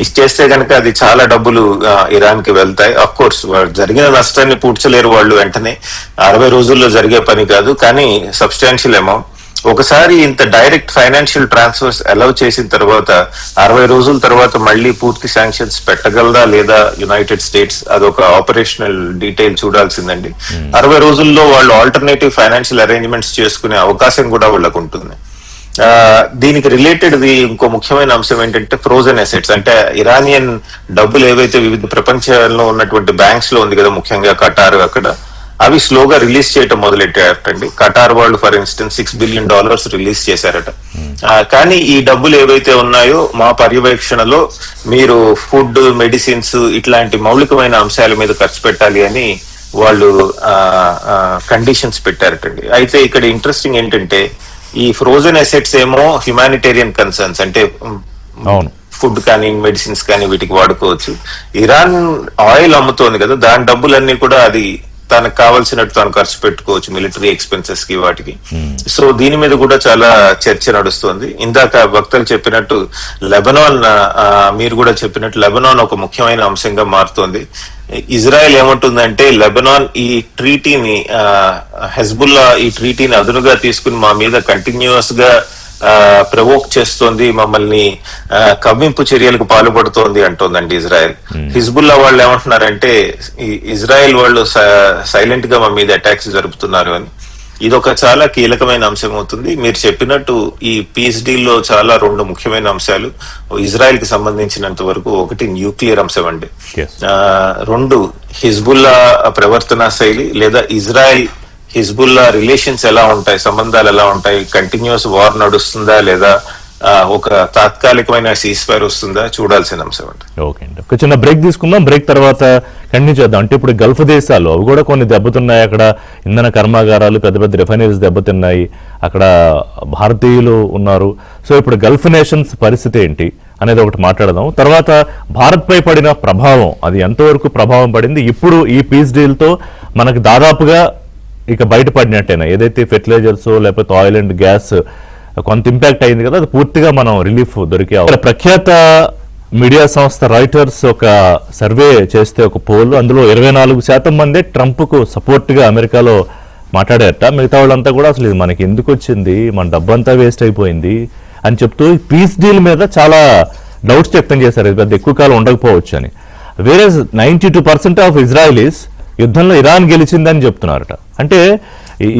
ఇచ్చేస్తే కనుక అది చాలా డబ్బులు ఇరాన్ కి వెళ్తాయి. అఫ్ కోర్స్ జరిగిన నష్టాన్ని పూడ్చలేరు వాళ్ళు వెంటనే, 60 రోజుల్లో జరిగే పని కాదు, కానీ సబ్స్టాన్షియల్ అమౌంట్. ఒకసారి ఇంత డైరెక్ట్ ఫైనాన్షియల్ ట్రాన్స్ఫర్స్ అలౌ చేసిన తర్వాత 60 రోజుల తర్వాత మళ్ళీ పూర్తి శాంక్షన్స్ పెట్టగలదా లేదా యునైటెడ్ స్టేట్స్, అదొక ఆపరేషనల్ డీటెయిల్ చూడాల్సిందండి. 60 రోజుల్లో వాళ్ళు ఆల్టర్నేటివ్ ఫైనాన్షియల్ అరేంజ్మెంట్స్ చేసుకునే అవకాశం కూడా వాళ్ళకు ఉంటుంది. దీనికి రిలేటెడ్ ఇంకో ముఖ్యమైన అంశం ఏంటంటే ఫ్రోజన్ అసెట్స్. అంటే ఇరానియన్ డబ్బులు ఏవైతే వివిధ ప్రపంచంలో ఉన్నటువంటి బ్యాంక్స్ లో ఉంది కదా, ముఖ్యంగా కటార్, అక్కడ అవి స్లోగా రిలీజ్ చేయటం మొదలెట్టారటండి. కటార్ వాళ్ళు ఫర్ ఇన్స్టెన్స్ $6 బిలియన్ రిలీజ్ చేశారట. కానీ ఈ డబ్బులు ఏవైతే ఉన్నాయో మా పర్యవేక్షణలో మీరు ఫుడ్, మెడిసిన్స్ ఇట్లాంటి మౌలికమైన అంశాల మీద ఖర్చు పెట్టాలి అని వాళ్ళు కండిషన్స్ పెట్టారటండి. అయితే ఇక్కడ ఇంట్రెస్టింగ్ ఏంటంటే ఈ ఫ్రోజన్ అసెట్స్ ఏమో హ్యుమానిటేరియన్ కన్సర్న్స్, అంటే ఫుడ్ కానీ మెడిసిన్స్ కానీ వీటికి వాడుకోవచ్చు. ఇరాన్ ఆయిల్ అమ్ముతోంది కదా, దాని డబ్బులన్నీ కూడా అది తనకు కావాల్సినట్టు తాను ఖర్చు పెట్టుకోవచ్చు మిలిటరీ ఎక్స్పెన్సెస్ కి వాటికి. సో దీని మీద కూడా చాలా చర్చ నడుస్తుంది. ఇందాక వక్తలు చెప్పినట్టు లెబనాన్, మీరు కూడా చెప్పినట్టు లెబనాన్ ఒక ముఖ్యమైన అంశంగా మారుతోంది. ఇజ్రాయెల్ ఏమంటుందంటే లెబనాన్ ఈ ట్రీటీని, హెజ్బుల్లా ఈ ట్రీటీని అదునుగా తీసుకుని మా మీద కంటిన్యూస్ గా ప్రవోక్ చేస్తోంది, మమ్మల్ని కవ్వింపు చర్యలకు పాల్పడుతోంది అంటోందండి ఇజ్రాయెల్. హిజ్బుల్లా వాళ్ళు ఏమంటున్నారంటే ఇజ్రాయెల్ వాళ్ళు సైలెంట్ గా మా మీద అటాక్స్ జరుపుతున్నారు అని. ఇదొక చాలా కీలకమైన అంశం అవుతుంది. మీరు చెప్పినట్టు ఈ పీస్ డీల్ లో చాలా 2 ముఖ్యమైన అంశాలు ఇజ్రాయెల్ కి సంబంధించినంత వరకు. ఒకటి న్యూక్లియర్ అంశం అండి, 2 హిజ్బుల్లా ప్రవర్తన శైలి లేదా ఇజ్రాయెల్ హిజ్బుల్లా రిలేషన్స్ ఎలా ఉంటాయి, సంబంధాలు ఎలా ఉంటాయి, కంటిన్యూస్ వార్ నడుస్తుందా లేదా ఒక తాత్కాలికమైన సీజ్ ఫైర్ వస్తుందా చూడాల్సిన అంశం అండి. ఓకే అండి, ఒక చిన్న బ్రేక్ తీసుకుందాం. బ్రేక్ తర్వాత కంటిన్యూ చేద్దాం. అంటే ఇప్పుడు గల్ఫ్ దేశాలు అవి కూడా కొన్ని దెబ్బతిన్నాయి. అక్కడ ఇంధన కర్మాగారాలు, పెద్ద పెద్ద రిఫైనరీస్ దెబ్బతిన్నాయి. అక్కడ భారతీయులు ఉన్నారు. సో ఇప్పుడు గల్ఫ్ నేషన్స్ పరిస్థితి ఏంటి అనేది ఒకటి మాట్లాడదాం. తర్వాత భారత్ పై పడిన ప్రభావం, అది ఎంతవరకు ప్రభావం పడింది, ఇప్పుడు ఈ పీస్ డీల్తో మనకు దాదాపుగా ఇక బయటపడినట్టేనా, ఏదైతే ఫెర్టిలైజర్స్ లేకపోతే ఆయిల్ అండ్ గ్యాస్ కొంత ఇంపాక్ట్ అయింది కదా, అది పూర్తిగా మనం రిలీఫ్ దొరికే. ప్రఖ్యాత మీడియా సంస్థ రాయిటర్స్ ఒక సర్వే చేస్తే ఒక పోల్, అందులో 24% మందే ట్రంప్కు సపోర్ట్గా అమెరికాలో మాట్లాడారట. మిగతా వాళ్ళంతా కూడా అసలు ఇది మనకి ఎందుకు వచ్చింది, మన డబ్బంతా వేస్ట్ అయిపోయింది అని చెప్తూ పీస్ డీల్ మీద చాలా డౌట్స్ వ్యక్తం చేశారు. ఇది పెద్ద ఎక్కువ కాలం ఉండకపోవచ్చు అని. వేరే 92% ఆఫ్ ఇజ్రాయలీస్ యుద్ధంలో ఇరాన్ గెలిచిందని చెప్తున్నారట. అంటే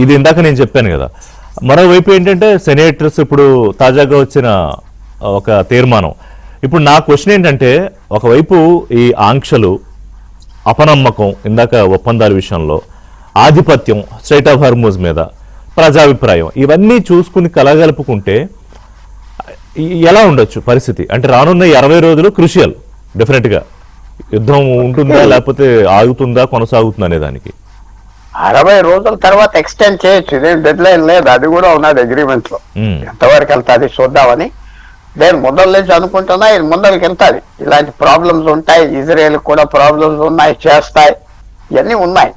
ఇది ఇందాక నేను చెప్పాను కదా. మరోవైపు ఏంటంటే సెనేటర్స్ ఇప్పుడు తాజాగా వచ్చిన ఒక తీర్మానం. ఇప్పుడు నా క్వశ్చన్ ఏంటంటే, ఒకవైపు ఈ ఆంక్షలు, అపనమ్మకం, ఇందాక ఒప్పందాల విషయంలో ఆధిపత్యం, స్ట్రైట్ ఆఫ్ హార్మూజ్ మీద ప్రజాభిప్రాయం, ఇవన్నీ చూసుకుని కలగలుపుకుంటే ఎలా ఉండొచ్చు పరిస్థితి? అంటే రానున్న 60 రోజులు క్రూషియల్. డెఫినెట్గా యుద్ధం ఉంటుందా లేకపోతే ఆగుతుందా, కొనసాగుతుందా అనే దానికి 60 రోజుల తర్వాత ఎక్స్టెండ్ చేయొచ్చు. ఇదేం డెడ్ లైన్ లేదు, అది కూడా ఉన్నది అగ్రిమెంట్ లో. ఎంతవరకు వెళ్తాది చూద్దామని నేను ముందర నుంచి అనుకుంటున్నా. ఇది ముందరికి వెళ్తాది. ఇలాంటి ప్రాబ్లమ్స్ ఉంటాయి, ఇజ్రాయెల్ కూడా ప్రాబ్లమ్స్ ఉన్నాయి, చేస్తాయి, ఇవన్నీ ఉన్నాయి.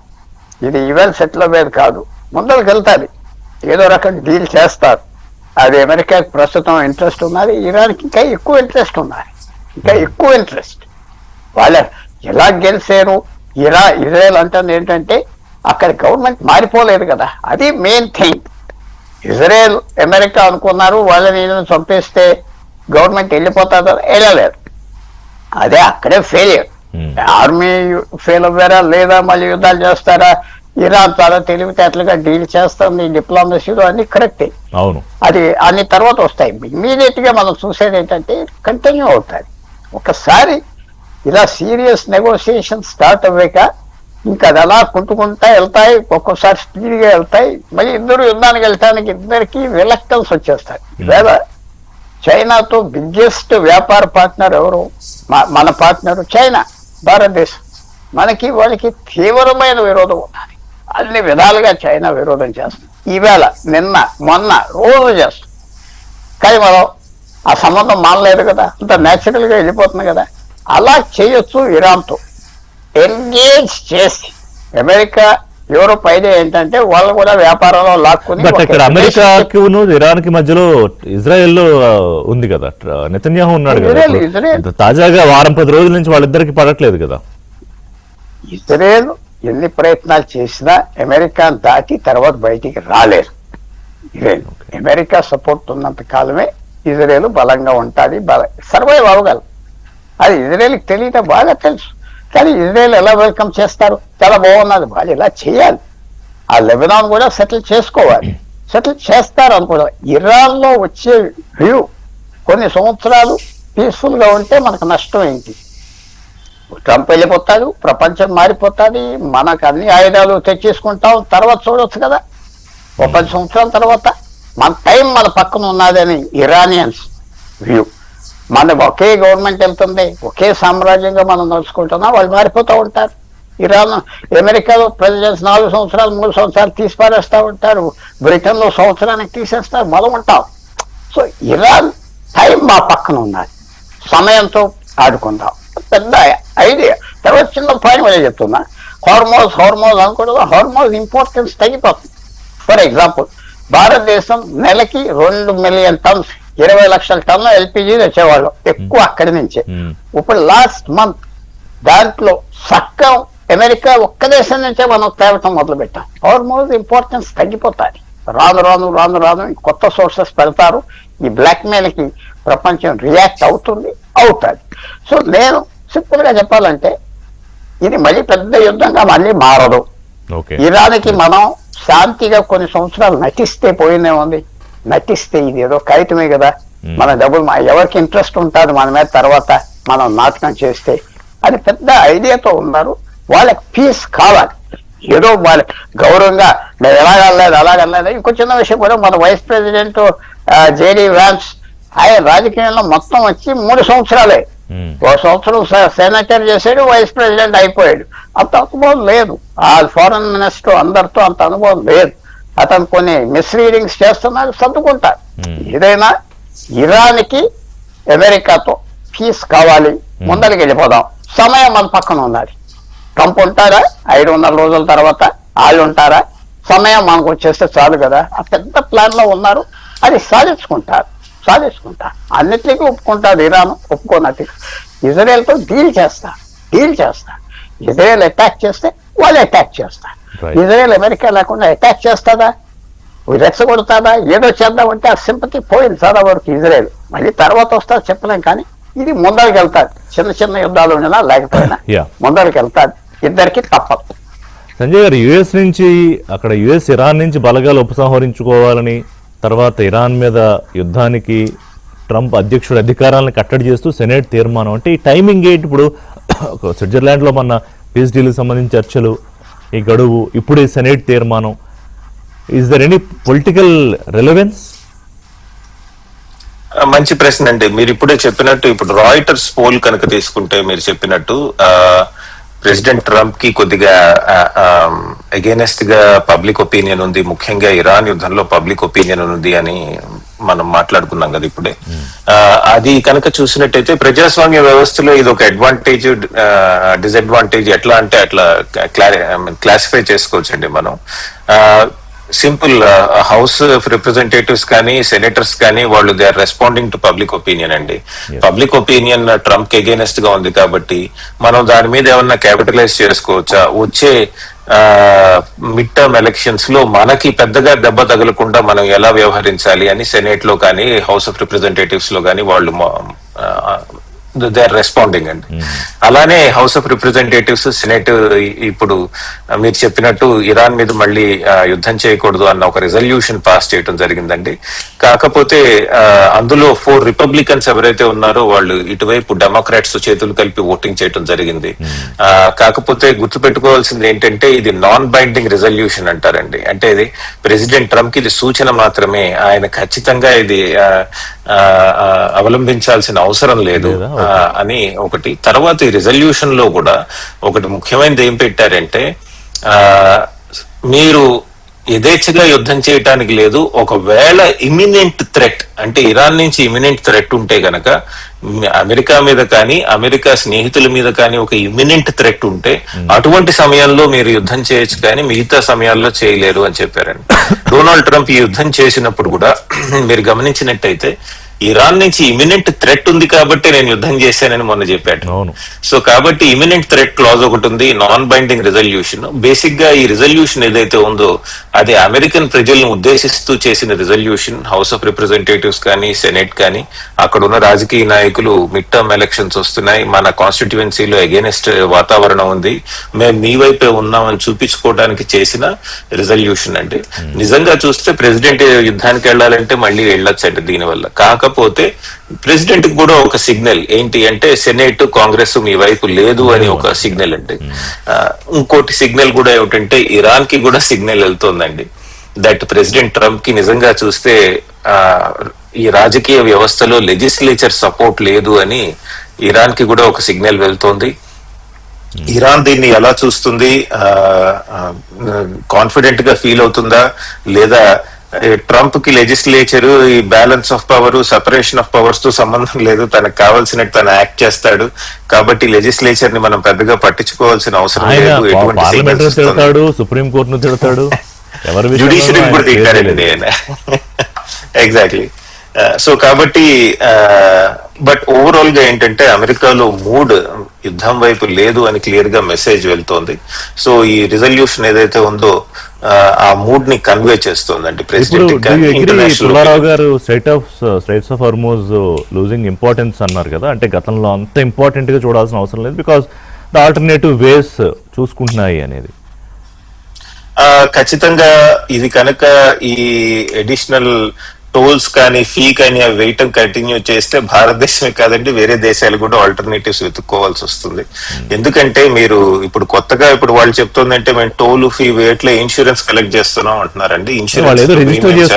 ఇది ఈవెల్ సెటిల్ అయ్యేది కాదు, ముందరికి వెళ్తాది. ఏదో రకం డీల్ చేస్తారు. అది అమెరికాకి ప్రస్తుతం ఇంట్రెస్ట్ ఉన్నది, ఇరాన్కి ఇంకా ఎక్కువ ఇంట్రెస్ట్ ఉన్నది, ఇంకా ఎక్కువ ఇంట్రెస్ట్. వాళ్ళ ఎలా గెలిచారు ఇజ్రాయెల్ అంటుంది ఏంటంటే అక్కడ గవర్నమెంట్ మారిపోలేదు కదా, అది మెయిన్ థింగ్. ఇజ్రాయెల్ అమెరికా అనుకున్నారు వాళ్ళని చంపేస్తే గవర్నమెంట్ వెళ్ళిపోతుందో వెళ్ళలేదు. అదే అక్కడే ఫెయిలియర్. ఆర్మీ ఫెయిల్ అవ్వారా లేదా మళ్ళీ యుద్ధాలు చేస్తారా? ఇరాన్ చాలా తెలివితేటలుగా డీల్ చేస్తుంది, డిప్లొమసీలో అన్ని కరెక్టే. అవును, అది అన్ని తర్వాత వస్తాయి. ఇమీడియట్ గా మనం చూసేది ఏంటంటే కంటిన్యూ అవుతాయి. ఒకసారి ఇలా సీరియస్ నెగోసియేషన్ స్టార్ట్ అవ్వాక ఇంకా అది అలా కుంటుకుంటా వెళ్తాయి. ఒక్కోసారి స్పీడ్ గా వెళ్తాయి. మళ్ళీ ఇద్దరు యుద్ధానికి వెళ్ళటానికి ఇద్దరికి రిలక్టెన్స్ వచ్చేస్తాయి. ఇవాళ చైనాతో బిగ్గెస్ట్ వ్యాపార పార్ట్నర్ ఎవరు? మన పార్ట్నర్ చైనా, భారతదేశం. మనకి వాళ్ళకి తీవ్రమైన విరోధం ఉన్నది. అన్ని విధాలుగా చైనా విరోధం చేస్తుంది. ఈవేళ నిన్న మొన్న రోజు చేస్తుంది. కానీ మనం ఆ సంబంధం మానలేదు కదా, అంత న్యాచురల్ గా వెళ్ళిపోతుంది కదా. అలా చేయొచ్చు ఇరాన్తో ఎంగేజ్ చేసి. అమెరికా యూరోప్ ఐడియా ఏంటంటే వాళ్ళు కూడా వ్యాపారంలో లాక్కుని. బట్ ఇక్కడ అమెరికాకి ఇరాన్ కి మధ్యలో ఇజ్రాయెల్ లో ఉంది కదా, నెతన్యాహు ఉన్నాడు కదా. ఇజ్రాయెల్ తాజాగా వారం 10 రోజుల నుంచి వాళ్ళిద్దరికి పడట్లేదు కదా. ఇజ్రాయెల్ ఎన్ని ప్రయత్నాలు చేసినా అమెరికా దాటి తర్వాత బయటికి రాలేరు. ఇజ్రాయెల్ అమెరికా సపోర్ట్ ఉన్నంత కాలమే ఇజ్రాయెల్ బలంగా ఉంటుంది, సర్వైవ్ అవ్వగలరు. అది ఇజ్రాయెల్కి తెలియటం బాగా తెలుసు. కానీ ఇజ్రాయెల్ ఎలా వెల్కమ్ చేస్తారు? చాలా బాగున్నది, వాళ్ళు ఇలా చేయాలి. ఆ లెబనాన్ కూడా సెటిల్ చేసుకోవాలి, సెటిల్ చేస్తారు అనుకోవడం. ఇరాన్ లో వచ్చే వ్యూ కొన్ని సంవత్సరాలు పీస్ఫుల్ గా ఉంటే మనకు నష్టం ఏంటి? ట్రంప్ వెళ్ళిపోతాడు, ప్రపంచం మారిపోతుంది, మనకు అన్ని ఆయుధాలు తెచ్చేసుకుంటాం, తర్వాత చూడొచ్చు కదా. 10 సంవత్సరాల తర్వాత మన టైం మన పక్కన ఉన్నదని ఇరానియన్స్ వ్యూ. మన ఒకే గవర్నమెంట్ వెళ్తుంది, ఒకే సామ్రాజ్యంగా మనం నడుచుకుంటున్నాం, వాళ్ళు మారిపోతూ ఉంటారు. ఇరాన్ అమెరికాలో ప్రెసిడెంట్స్ 4 సంవత్సరాలు 3 సంవత్సరాలు తీసి పారేస్తూ ఉంటారు, బ్రిటన్లో సంవత్సరానికి తీసేస్తారు, మనం ఉంటాం. సో ఇరాన్ టైం మా పక్కన ఉన్నది, సమయంతో ఆడుకుందాం, పెద్ద ఐడియా. తర్వాత చిన్న పాయింట్ వల్ల చెప్తున్నా, హార్మోజ్ అనుకుంటున్నా, హార్మోజ్ ఇంపార్టెన్స్ తగ్గిపోతుంది. ఫర్ ఎగ్జాంపుల్ భారతదేశం నెలకి 2 మిలియన్ టన్స్ 20 లక్షల టన్నుల ఎల్పిజి తెచ్చేవాళ్ళు, ఎక్కువ అక్కడి నుంచే. ఇప్పుడు లాస్ట్ మంత్ దాంట్లో సక్కం అమెరికా ఒక్క దేశం నుంచే మనం తేవటం మొదలు పెట్టాం. హార్మోజ్ ఇంపార్టెన్స్ తగ్గిపోతాయి. రాను కొత్త సోర్సెస్ పెడతారు. ఈ బ్లాక్ మెయిల్ కి ప్రపంచం రియాక్ట్ అవుతుంది. సో నేను సింపుల్ గా చెప్పాలంటే ఇది మళ్ళీ పెద్ద యుద్ధంగా మళ్ళీ మారదు. ఇరాన్కి మనం శాంతిగా కొన్ని సంవత్సరాలు నటిస్తే పోయిందేముంది? నటిస్తే ఇది ఏదో కాగితమే కదా, మన డబ్బులు ఎవరికి ఇంట్రెస్ట్ ఉంటుంది మన మీద, తర్వాత మనం నాటకం చేస్తే అది పెద్ద ఐడియాతో ఉన్నారు. వాళ్ళకి పీస్ కావాలి. ఏదో వాళ్ళ గౌరవంగా నేను అలాగలేదు. ఇంకో చిన్న విషయం కూడా, మన వైస్ ప్రెసిడెంట్ జేడీ వ్యాన్స్ ఆయన రాజకీయంలో మొత్తం వచ్చి 3 సంవత్సరాలే. 1 సంవత్సరం సెనేటర్ చేశాడు, వైస్ ప్రెసిడెంట్ అయిపోయాడు. అంత అనుభవం లేదు. ఆ ఫారెన్ మినిస్టర్ అందరితో అంత అనుభవం లేదు. అతను కొన్ని మిస్రీడింగ్స్ చేస్తున్నారు, సర్దుకుంటారు. ఏదైనా ఇరాన్కి అమెరికాతో పీస్ కావాలి, ముందరికి వెళ్ళిపోదాం. సమయం మన పక్కన ఉన్నది. ట్రంప్ ఉంటారా 500 రోజుల తర్వాత? వాళ్ళు ఉంటారా? సమయం మనకు వచ్చేస్తే చాలు కదా. ఆ పెద్ద ప్లాన్ లో ఉన్నారు. అది సాధించుకుంటారు. అన్నిటికీ ఒప్పుకుంటారు. ఇరాన్ ఒప్పుకోనట్టు ఇజ్రాయెల్తో డీల్ చేస్తారు. ఇజ్రాయెల్ అటాక్ చేస్తే వాళ్ళు అటాక్ చేస్తారు. ఇజ్రాయెల్ అమెరికా లేకుండా అటాక్ చేస్తుందా? రెచ్చగొడుతుందా? ఏదో చేద్దామంటే ఆ సింపతి పోయింది చాలా వరకు ఇజ్రాయెల్. మళ్ళీ తర్వాత వస్తా చెప్పలేం. కానీ ఇది ముందరికి వెళ్తాది. చిన్న యుద్ధాలు ఉండినా లేకపోయినా ముందరికి వెళ్తాది. ఇద్దరికి తప్పదు. సంజయ్ గారు, యుఎస్ నుంచి అక్కడ ఇరాన్ నుంచి బలగాలు ఉపసంహరించుకోవాలని, తర్వాత ఇరాన్ మీద యుద్ధానికి ట్రంప్ అధ్యక్షుడు అధికారాలను కట్టడి చేస్తూ సెనేట్ తీర్మానం, అంటే ఈ టైమింగ్ ఏంటి? ఇప్పుడు స్విట్జర్లాండ్లో మన పీస్ డీల్కి సంబంధించిన చర్చలు, ఈ గడువు, ఇప్పుడు ఈ సెనేట్ తీర్మానం, is there any political relevance? మంచి ప్రశ్న అండి. మీరు ఇప్పుడే చెప్పినట్టు, ఇప్పుడు రాయిటర్స్ పోల్ కనుక తీసుకుంటే మీరు చెప్పినట్టు ప్రెసిడెంట్ ట్రంప్ కి కొద్దిగా అగేనెస్ట్ గా పబ్లిక్ ఒపీనియన్ ఉంది, ముఖ్యంగా ఇరాన్ యుద్ధంలో పబ్లిక్ ఒపీనియన్ ఉంది అని మనం మాట్లాడుకున్నాం కదా ఇప్పుడే. అది కనుక చూసినట్టయితే ప్రజాస్వామ్య వ్యవస్థలో ఇది ఒక అడ్వాంటేజ్, డిసడ్వాంటేజ్ ఎట్లా అంటే అట్లా క్లాసిఫై చేసుకోవచ్చండి మనం. సింపుల్ హౌస్ ఆఫ్ రిప్రజెంటేటివ్స్ కానీ సెనేటర్స్ కానీ వాళ్ళు they are responding to public opinion అండి. పబ్లిక్ ఒపీనియన్ ట్రంప్ కి అగేనెస్ట్ గా ఉంది కాబట్టి మనం దాని మీద ఏమన్నా క్యాపిటలైజ్ చేసుకోవచ్చా? వచ్చే మిడ్ టర్మ్ ఎలక్షన్స్ లో మనకి పెద్దగా దెబ్బ తగలకుండా మనం ఎలా వ్యవహరించాలి అని సెనేట్ లో కానీ హౌస్ ఆఫ్ రిప్రజెంటేటివ్స్ లో కానీ వాళ్ళు దే ఆర్ రెస్పాండింగ్ అండి. అలానే హౌస్ ఆఫ్ రిప్రజెంటేటివ్స్ సెనేట్ ఇప్పుడు మీరు చెప్పినట్టు ఇరాన్ మీద మళ్ళీ యుద్ధం చేయకూడదు అన్న ఒక రిజల్యూషన్ పాస్ చేయడం జరిగిందండి. కాకపోతే అందులో 4 రిపబ్లికన్స్ ఎవరైతే ఉన్నారో వాళ్ళు ఇటువైపు డెమోక్రాట్స్ చేతులు కలిపి ఓటింగ్ చేయడం జరిగింది. కాకపోతే గుర్తుపెట్టుకోవాల్సింది ఏంటంటే ఇది నాన్ బైండింగ్ రిజల్యూషన్ అంటారండి. అంటే ఇది ప్రెసిడెంట్ ట్రంప్ కి ఇది సూచన మాత్రమే, ఆయన ఖచ్చితంగా ఇది అవలంబించాల్సిన అవసరం లేదు అని ఒకటి. తర్వాత ఈ రిజల్యూషన్ లో కూడా ఒకటి ముఖ్యమైనది ఏం పెట్టారంటే మీరు యథేచ్ఛగా యుద్ధం చేయటానికి లేదు, ఒకవేళ ఇమినెంట్ థ్రెట్ అంటే ఇరాన్ నుంచి ఇమినెంట్ థ్రెట్ ఉంటే గనక అమెరికా మీద కానీ అమెరికా స్నేహితుల మీద కానీ ఒక ఇమినెంట్ థ్రెట్ ఉంటే అటువంటి సమయంలో మీరు యుద్ధం చేయొచ్చు కానీ మిగతా సమయాల్లో చేయలేరు అని చెప్పారండి. డొనాల్డ్ ట్రంప్ ఈ యుద్ధం చేసినప్పుడు కూడా మీరు గమనించినట్టయితే ఇరాన్ నుంచి ఇమినెంట్ థ్రెట్ ఉంది కాబట్టి నేను యుద్ధం చేశానని మొన్న చెప్పాడు. సో కాబట్టి ఇమినెంట్ థ్రెట్ క్లాజ్ ఒకటి ఉంది, నాన్ బైండింగ్ రిజల్యూషన్. బేసిక్ గా ఈ రిజల్యూషన్ ఏదైతే ఉందో అది అమెరికన్ ప్రజలను ఉద్దేశిస్తూ చేసిన రిజల్యూషన్. హౌస్ ఆఫ్ రిప్రజెంటేటివ్స్ కానీ సెనేట్ కానీ అక్కడ ఉన్న రాజకీయ నాయకులు మిడ్ టర్మ్ ఎలక్షన్స్ వస్తున్నాయి, మన కాన్స్టిట్యుయెన్సీలో అగేనెస్ట్ వాతావరణం ఉంది, మేము మీ వైపే ఉన్నామని చూపించుకోవడానికి చేసిన రిజల్యూషన్ అండి. నిజంగా చూస్తే ప్రెసిడెంట్ యుద్ధానికి వెళ్ళాలంటే మళ్ళీ వెళ్ళొచ్చండి దీనివల్ల. కాకపోతే ప్రెసిడెంట్ కి కూడా ఒక సిగ్నల్ ఏంటి అంటే సెనేట్ కాంగ్రెస్ మీ వైపు లేదు అని ఒక సిగ్నల్ అండి. ఇంకోటి సిగ్నల్ కూడా ఏమిటంటే ఇరాన్ కి కూడా సిగ్నల్ వెళ్తోందండి. దట్ ప్రెసిడెంట్ ట్రంప్ కి నిజంగా చూస్తే ఈ రాజకీయ వ్యవస్థలో లెజిస్లేచర్ సపోర్ట్ లేదు అని ఇరాన్ కి కూడా ఒక సిగ్నల్ వెళ్తోంది. ఇరాన్ దీన్ని ఎలా చూస్తుంది? కాన్ఫిడెంట్ గా ఫీల్ అవుతుందా లేదా ట్రంప్ కి లెజిస్లేచర్ ఈ balance of power separation of powers తో సంబంధం లేదు, తనకు కావాల్సినట్టు తను యాక్ట్ చేస్తాడు కాబట్టి లెజిస్లేచర్ ని మనం పెద్దగా పట్టించుకోవాల్సిన అవసరం లేదు, ఎటువంటి సుప్రీం కోర్టును తిడతాడు, జ్యుడిషియరీ కూడా తిట్టారండి ఆయన. ఎగ్జాక్ట్లీ. సో కాబట్టి బట్ ఓవరాల్ గా ఏంటంటే అమెరికాలో మూడ్ యుద్ధం వైపు లేదు అని క్లియర్ గా మెసేజ్ వెళ్తోంది. సో ఈ రిజల్యూషన్ ఏదైతే ఉందో ఆ మూడ్ ని కన్వే చేస్తోందండి ప్రెసిడెంట్. పుల్లారావు గారు Strides of Hormuz losing importance అన్నారు కదా, అంటే గతంలో అంత ఇంపార్టెంట్ గా చూడాల్సిన అవసరం లేదు బికాస్ ద ఆల్టర్నేటివ్ వేస్ చూసుకుంటున్నాయి అనేది. ఖచ్చితంగా ఇది కనుక ఈ అడిషనల్ టోల్స్ కానీ ఫీ కానీ అవి వేయటం కంటిన్యూ చేస్తే భారతదేశమే కాదండి వేరే దేశాలు కూడా ఆల్టర్నేటివ్స్ వెతుక్కోవాల్సి వస్తుంది. ఎందుకంటే మీరు ఇప్పుడు కొత్తగా ఇప్పుడు వాళ్ళు చెప్తుందంటే మేము టోల్ ఫీ వేయట్లే ఇన్సూరెన్స్ కలెక్ట్ చేస్తున్నాం అంటున్నారండి. ఇన్సూరెన్స్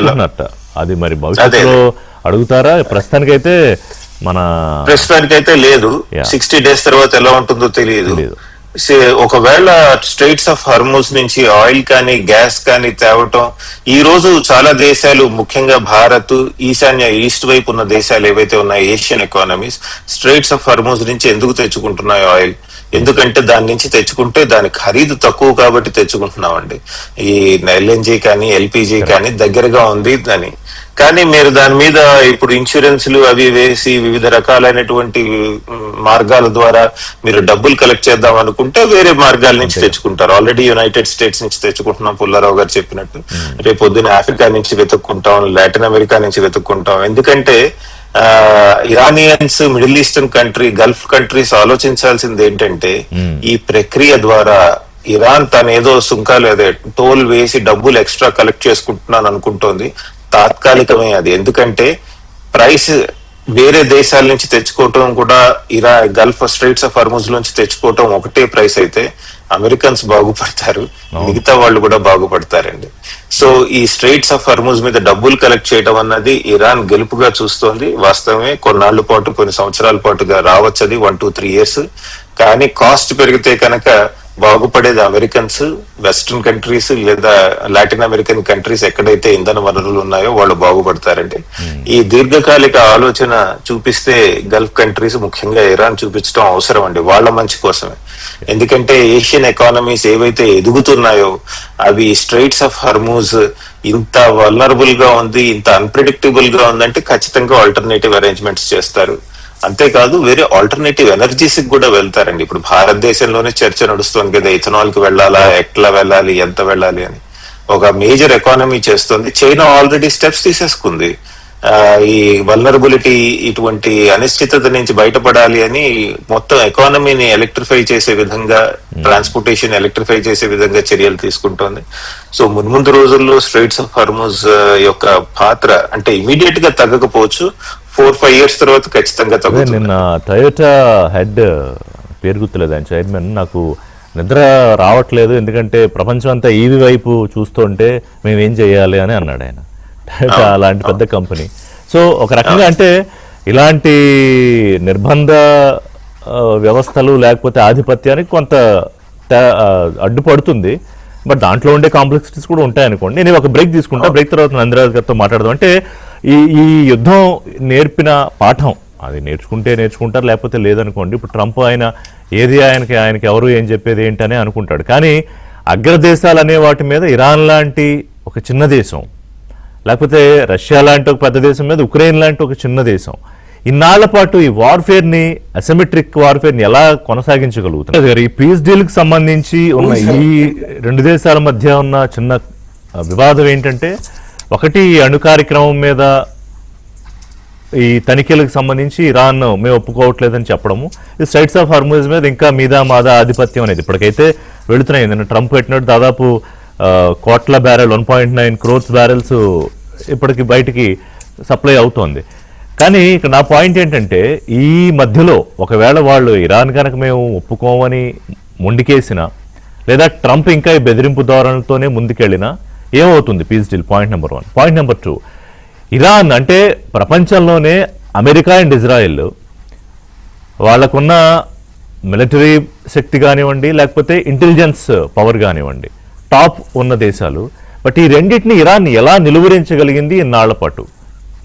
అది మరి భవిష్యత్తులో అడుగుతారా? ప్రస్తుతానికైతే లేదు. 60 days తర్వాత ఎలా ఉంటుందో తెలియదు. ఒకవేళ స్ట్రైట్స్ ఆఫ్ హార్మోజ్ నుంచి ఆయిల్ కానీ గ్యాస్ కానీ తేవటం ఈ రోజు చాలా దేశాలు ముఖ్యంగా భారత్ ఈస్ట్ వైపు ఉన్న దేశాలు ఏవైతే ఉన్నాయో Asian economies Strides of Hormuz నుంచి ఎందుకు తెచ్చుకుంటున్నాయి ఆయిల్? ఎందుకంటే దాని నుంచి తెచ్చుకుంటే దాని ఖరీదు తక్కువ కాబట్టి తెచ్చుకుంటున్నామండి. ఈ ఎల్ఎన్జీ కానీ ఎల్పిజి కానీ దగ్గరగా ఉంది దాని. కానీ మీరు దాని మీద ఇప్పుడు ఇన్సూరెన్స్లు అవి వేసి వివిధ రకాలైనటువంటి మార్గాల ద్వారా మీరు డబ్బులు కలెక్ట్ చేద్దాం అనుకుంటే వేరే మార్గాల నుంచి తెచ్చుకుంటారు. ఆల్రెడీ యునైటెడ్ స్టేట్స్ నుంచి తెచ్చుకుంటున్నాం పుల్లారావు గారు చెప్పినట్టు, రేపు పొద్దున్న ఆఫ్రికా నుంచి వెతుక్కుంటాం, లాటిన్ అమెరికా నుంచి వెతుక్కుంటాం. ఎందుకంటే Iranians middle eastern country Gulf countries ఆలోచించాల్సింది ఏంటంటే ఈ ప్రక్రియ ద్వారా ఇరాన్ తనేదో సుంకాలు అదే టోల్ వేసి డబ్బులు ఎక్స్ట్రా కలెక్ట్ చేసుకుంటున్నాను అనుకుంటోంది. తాత్కాలికమే అది. ఎందుకంటే ప్రైస్ వేరే దేశాల నుంచి తెచ్చుకోవటం కూడా గల్ఫ్ స్ట్రైట్స్ ఆఫ్ హార్మోజ్ నుంచి తెచ్చుకోవటం ఒకటే ప్రైస్ అయితే అమెరికన్స్ బాగుపడతారు, మిగతా వాళ్ళు కూడా బాగుపడతారండి. సో ఈ స్ట్రైట్స్ ఆఫ్ హార్మోజ్ మీద డబ్బులు కలెక్ట్ చేయడం అన్నది ఇరాన్ గెలుపుగా చూస్తోంది. వాస్తవమే కొన్నాళ్ల పాటు కొన్ని సంవత్సరాల పాటుగా రావచ్చు, అది 1-2-3 years. కానీ కాస్ట్ పెరిగితే కనుక బాగుపడేది అమెరికన్స్, వెస్ట్రన్ కంట్రీస్ లేదా లాటిన్ అమెరికన్ కంట్రీస్ ఎక్కడైతే ఇంధన వనరులు ఉన్నాయో వాళ్ళు బాగుపడతారండి. ఈ దీర్ఘకాలిక ఆలోచన చూపిస్తే గల్ఫ్ కంట్రీస్, ముఖ్యంగా ఇరాన్ చూపించడం అవసరం అండి, వాళ్ళ మంచి కోసమే. ఎందుకంటే ఏషియన్ ఎకానమీస్ ఏవైతే ఎదుగుతున్నాయో అవి స్ట్రైట్స్ ఆఫ్ హర్మూజ్ ఇంత వల్నరబుల్ గా ఉంది, ఇంత అన్ప్రిడిక్టబుల్ గా ఉందంటే ఖచ్చితంగా ఆల్టర్నేటివ్ అరేంజ్మెంట్స్ చేస్తారు. అంతేకాదు వేరే ఆల్టర్నేటివ్ ఎనర్జీస్ కి కూడా వెళ్తారండి. ఇప్పుడు భారతదేశంలోనే చర్చ నడుస్తుంది కదా, ఇథనాల్ కి వెళ్ళాలా, ఎట్లా వెళ్ళాలి, ఎంత వెళ్ళాలి అని. ఒక మేజర్ ఎకానమీ చేస్తుంది. చైనా ఆల్రెడీ స్టెప్స్ తీసేసుకుంది. ఈ వల్నరబిలిటీ, ఇటువంటి అనిశ్చితత నుంచి బయటపడాలి అని మొత్తం ఎకానమీని ఎలక్ట్రిఫై చేసే విధంగా, ట్రాన్స్పోర్టేషన్ ఎలక్ట్రిఫై చేసే విధంగా చర్యలు తీసుకుంటోంది. సో మున్ముందు రోజుల్లో స్ట్రైట్స్ ఆఫ్ హర్మూజ్ యొక్క పాత్ర అంటే ఇమీడియట్ గా తగ్గకపోవచ్చు, 4-5 years తర్వాత ఖచ్చితంగా తగ్గుతుంది. నిన్న టయోటా హెడ్ పేరు గుర్తులేదు, ఆయన చైర్మన్, నాకు నిద్ర రావట్లేదు ఎందుకంటే ప్రపంచం అంతా ఈవీ వైపు చూస్తుంటే మేమేం చేయాలి అని అన్నాడు ఆయన. టయోటా అలాంటి పెద్ద కంపెనీ. సో ఒక రకంగా అంటే ఇలాంటి నిర్బంధ వ్యవస్థలు లేకపోతే ఆధిపత్యానికి కొంత అడ్డుపడుతుంది. బట్ దాంట్లో ఉండే కాంప్లెక్సిటీస్ కూడా ఉంటాయి అనుకోండి. నేను ఒక బ్రేక్ తీసుకుంటా, బ్రేక్ తర్వాత నందిరాజ్ గారితో మాట్లాడదాం. అంటే ఈ యుద్ధం నేర్పిన పాఠం, అది నేర్చుకుంటారు లేకపోతే లేదనుకోండి. ఇప్పుడు ట్రంప్ ఆయన ఏది ఆయనకి ఎవరు ఏం చెప్పేది ఏంటనే అనుకుంటాడు. కానీ అగ్రదేశాలు అనే వాటి మీద ఇరాన్ లాంటి ఒక చిన్న దేశం, లేకపోతే రష్యా లాంటి ఒక పెద్ద దేశం మీద ఉక్రెయిన్ లాంటి ఒక చిన్న దేశం ఇన్నాళ్ల పాటు ఈ వార్ఫేర్ని, అసిమెట్రిక్ వార్ఫేర్ని ఎలా కొనసాగించగలుగుతున్నారు? ఈ పీస్ డీల్కి సంబంధించి ఉన్న ఈ రెండు దేశాల మధ్య ఉన్న చిన్న వివాదం ఏంటంటే, ఒకటి అణు కార్యక్రమం మీద ఈ తనిఖీలకు సంబంధించి ఇరాన్ మేము ఒప్పుకోవట్లేదని చెప్పడము, ఈ స్ట్రైట్స్ ఆఫ్ హార్మూజ్ మీద ఇంకా మాదా ఆధిపత్యం అనేది ఇప్పటికైతే వెళుతున్నాయి. నేను ట్రంప్ పెట్టినట్టు దాదాపు కోట్ల బ్యారెల్ 1.9 crores బ్యారెల్స్ ఇప్పటికి బయటికి సప్లై అవుతోంది. కానీ ఇక్కడ నా పాయింట్ ఏంటంటే, ఈ మధ్యలో ఒకవేళ వాళ్ళు ఇరాన్ కనుక మేము ఒప్పుకోమని మొండికేసినా, లేదా ట్రంప్ ఇంకా ఈ బెదిరింపు ధోరణితోనే ముందుకెళ్ళినా ఏమవుతుంది piece deal? Point number 1. Point number 2, Iran అంటే ప్రపంచంలోనే అమెరికా అండ్ ఇజ్రాయెల్ వాళ్ళకున్న మిలిటరీ శక్తి కానివ్వండి, లేకపోతే ఇంటెలిజెన్స్ పవర్ కానివ్వండి, టాప్ ఉన్న దేశాలు. బట్ ఈ రెండింటిని ఇరాన్ ఎలా నిలువరించగలిగింది ఇన్నాళ్ల పాటు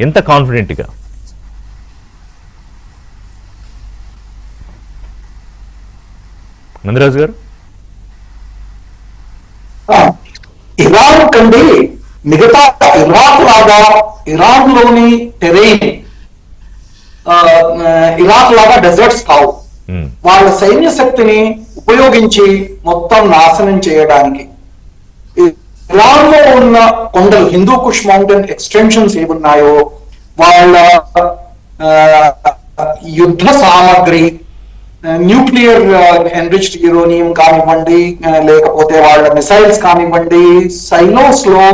ఎంత కాన్ఫిడెంట్గా? నందిరాజు గారు. ఇరాన్ కంటే మిగతా ఇరాక్ లాగా ఇరాన్ లోని టెరైన్ ఇరాక్ లాగా డెజర్ట్స్ కావు. వాళ్ళ సైన్య శక్తిని ఉపయోగించి మొత్తం నాశనం చేయడానికి ఇరాన్ లో ఉన్న కొండలు, హిందూ కుష్ మౌంటైన్ ఎక్స్టెన్షన్స్ ఏమున్నాయో, వాళ్ళ యుద్ధ సామాగ్రి, న్యూక్లియర్ ఎన్రిచ్డ్ యురేనియం కానివ్వండి, లేకపోతే వాళ్ళ మిసైల్స్ కానివ్వండి, సైలోస్ లో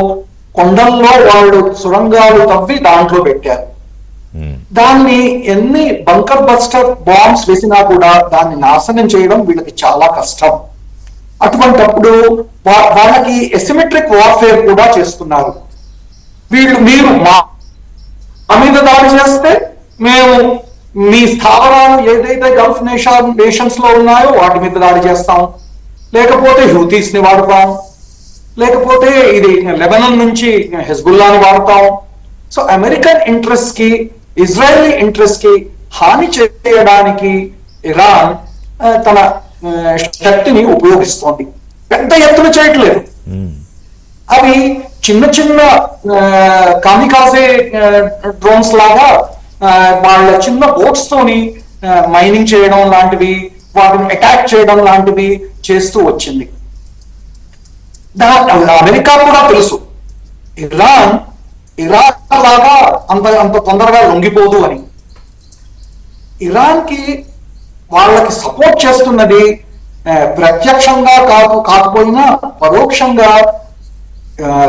కొండల్లో వాళ్ళు సురంగాలు తవ్వి దాంట్లో పెట్టారు. దాన్ని ఎన్ని బంకర్ బస్టర్ బాంబ్స్ వేసినా కూడా దాన్ని నాశనం చేయడం వీళ్ళకి చాలా కష్టం. అటువంటప్పుడు వాళ్ళకి ఎసిమెట్రిక్ వార్ఫేర్ కూడా చేస్తున్నారు. మీరు మా మీద దాడి చేస్తే మేము మీ స్థావరాలు ఏదైతే గల్ఫ్ నేషన్స్ లో ఉన్నాయో వాటి మీద దాడి చేస్తాం, లేకపోతే హ్యూతీస్ ని వాడతాం, లేకపోతే ఇది లెబనాన్ నుంచి హెజ్బుల్లాని వాడతాం. సో అమెరికన్ ఇంట్రెస్ట్ కి, ఇజ్రాయలీ ఇంట్రెస్ట్ కి హాని చేయడానికి ఇరాన్ తన శక్తిని ఉపయోగిస్తోంది. పెద్ద ఎత్తున చేయట్లేదు, అవి చిన్న చిన్న కామికాజే డ్రోన్స్ లాగా వాళ్ళ చిన్న బోట్స్ తోని మైనింగ్ చేయడం లాంటివి, వాటిని అటాక్ చేయడం లాంటివి చేస్తూ వచ్చింది. అమెరికా కూడా తెలుసు ఇరాన్ ఇరాక్ లాగా అంత తొందరగా లొంగిపోదు అని. ఇరాన్ కి వాళ్ళకి సపోర్ట్ చేస్తున్నది ప్రత్యక్షంగా కాకపోయినా పరోక్షంగా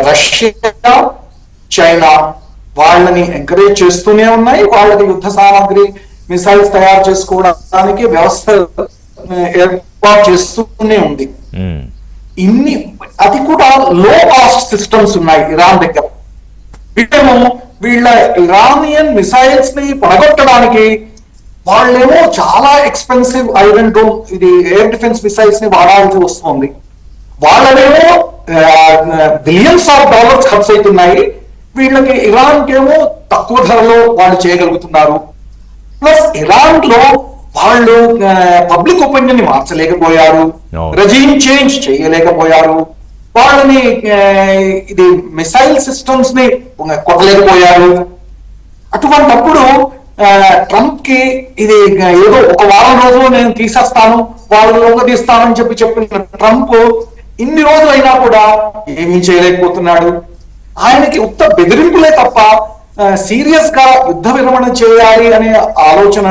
రష్యా, చైనా వాళ్ళని ఎంకరేజ్ చేస్తూనే ఉన్నాయి. వాళ్ళకి యుద్ధ సామాగ్రి, మిసైల్స్ తయారు చేసుకోవడానికి వ్యవస్థ ఏర్పాటు చేస్తూనే ఉంది. అది కూడా లో కాస్ట్ సిస్టమ్స్ ఉన్నాయి ఇరాన్ దగ్గర. వీళ్ళ ఇరానియన్ మిసైల్స్ ని పడగొట్టడానికి వాళ్ళేమో చాలా ఎక్స్పెన్సివ్ ఐరన్ డోమ్ ఇది ఎయిర్ డిఫెన్స్ మిసైల్స్ ని వాడాల్సి వస్తుంది. వాళ్ళనేమో బిలియన్స్ ఆఫ్ డాలర్స్ ఖర్చు అవుతున్నాయి. వీళ్ళకి ఇరాన్ కేమో తక్కువ ధరలో వాళ్ళు చేయగలుగుతున్నారు. ప్లస్ ఇరాన్ లో వాళ్ళు పబ్లిక్ ఒపీనియన్ ని మార్చలేకపోయారు, రెజీమ్ చేంజ్ చేయలేకపోయారు, వాళ్ళని ఇది మిసైల్ సిస్టమ్స్ ని కొట్టలేకపోయారు. అటువంటప్పుడు ట్రంప్ కి ఇది ఏదో ఒక వారం రోజులు నేను తీసేస్తాను, వాళ్ళు లొంగదీస్తానని చెప్పిన ట్రంప్ ఇన్ని రోజులు అయినా కూడా ఏమీ చేయలేకపోతున్నాడు. ఆయనకి ఉత్త బెదిరింపులే తప్ప సీరియస్ గా యుద్ధ విరమణ చేయాలి అనే ఆలోచన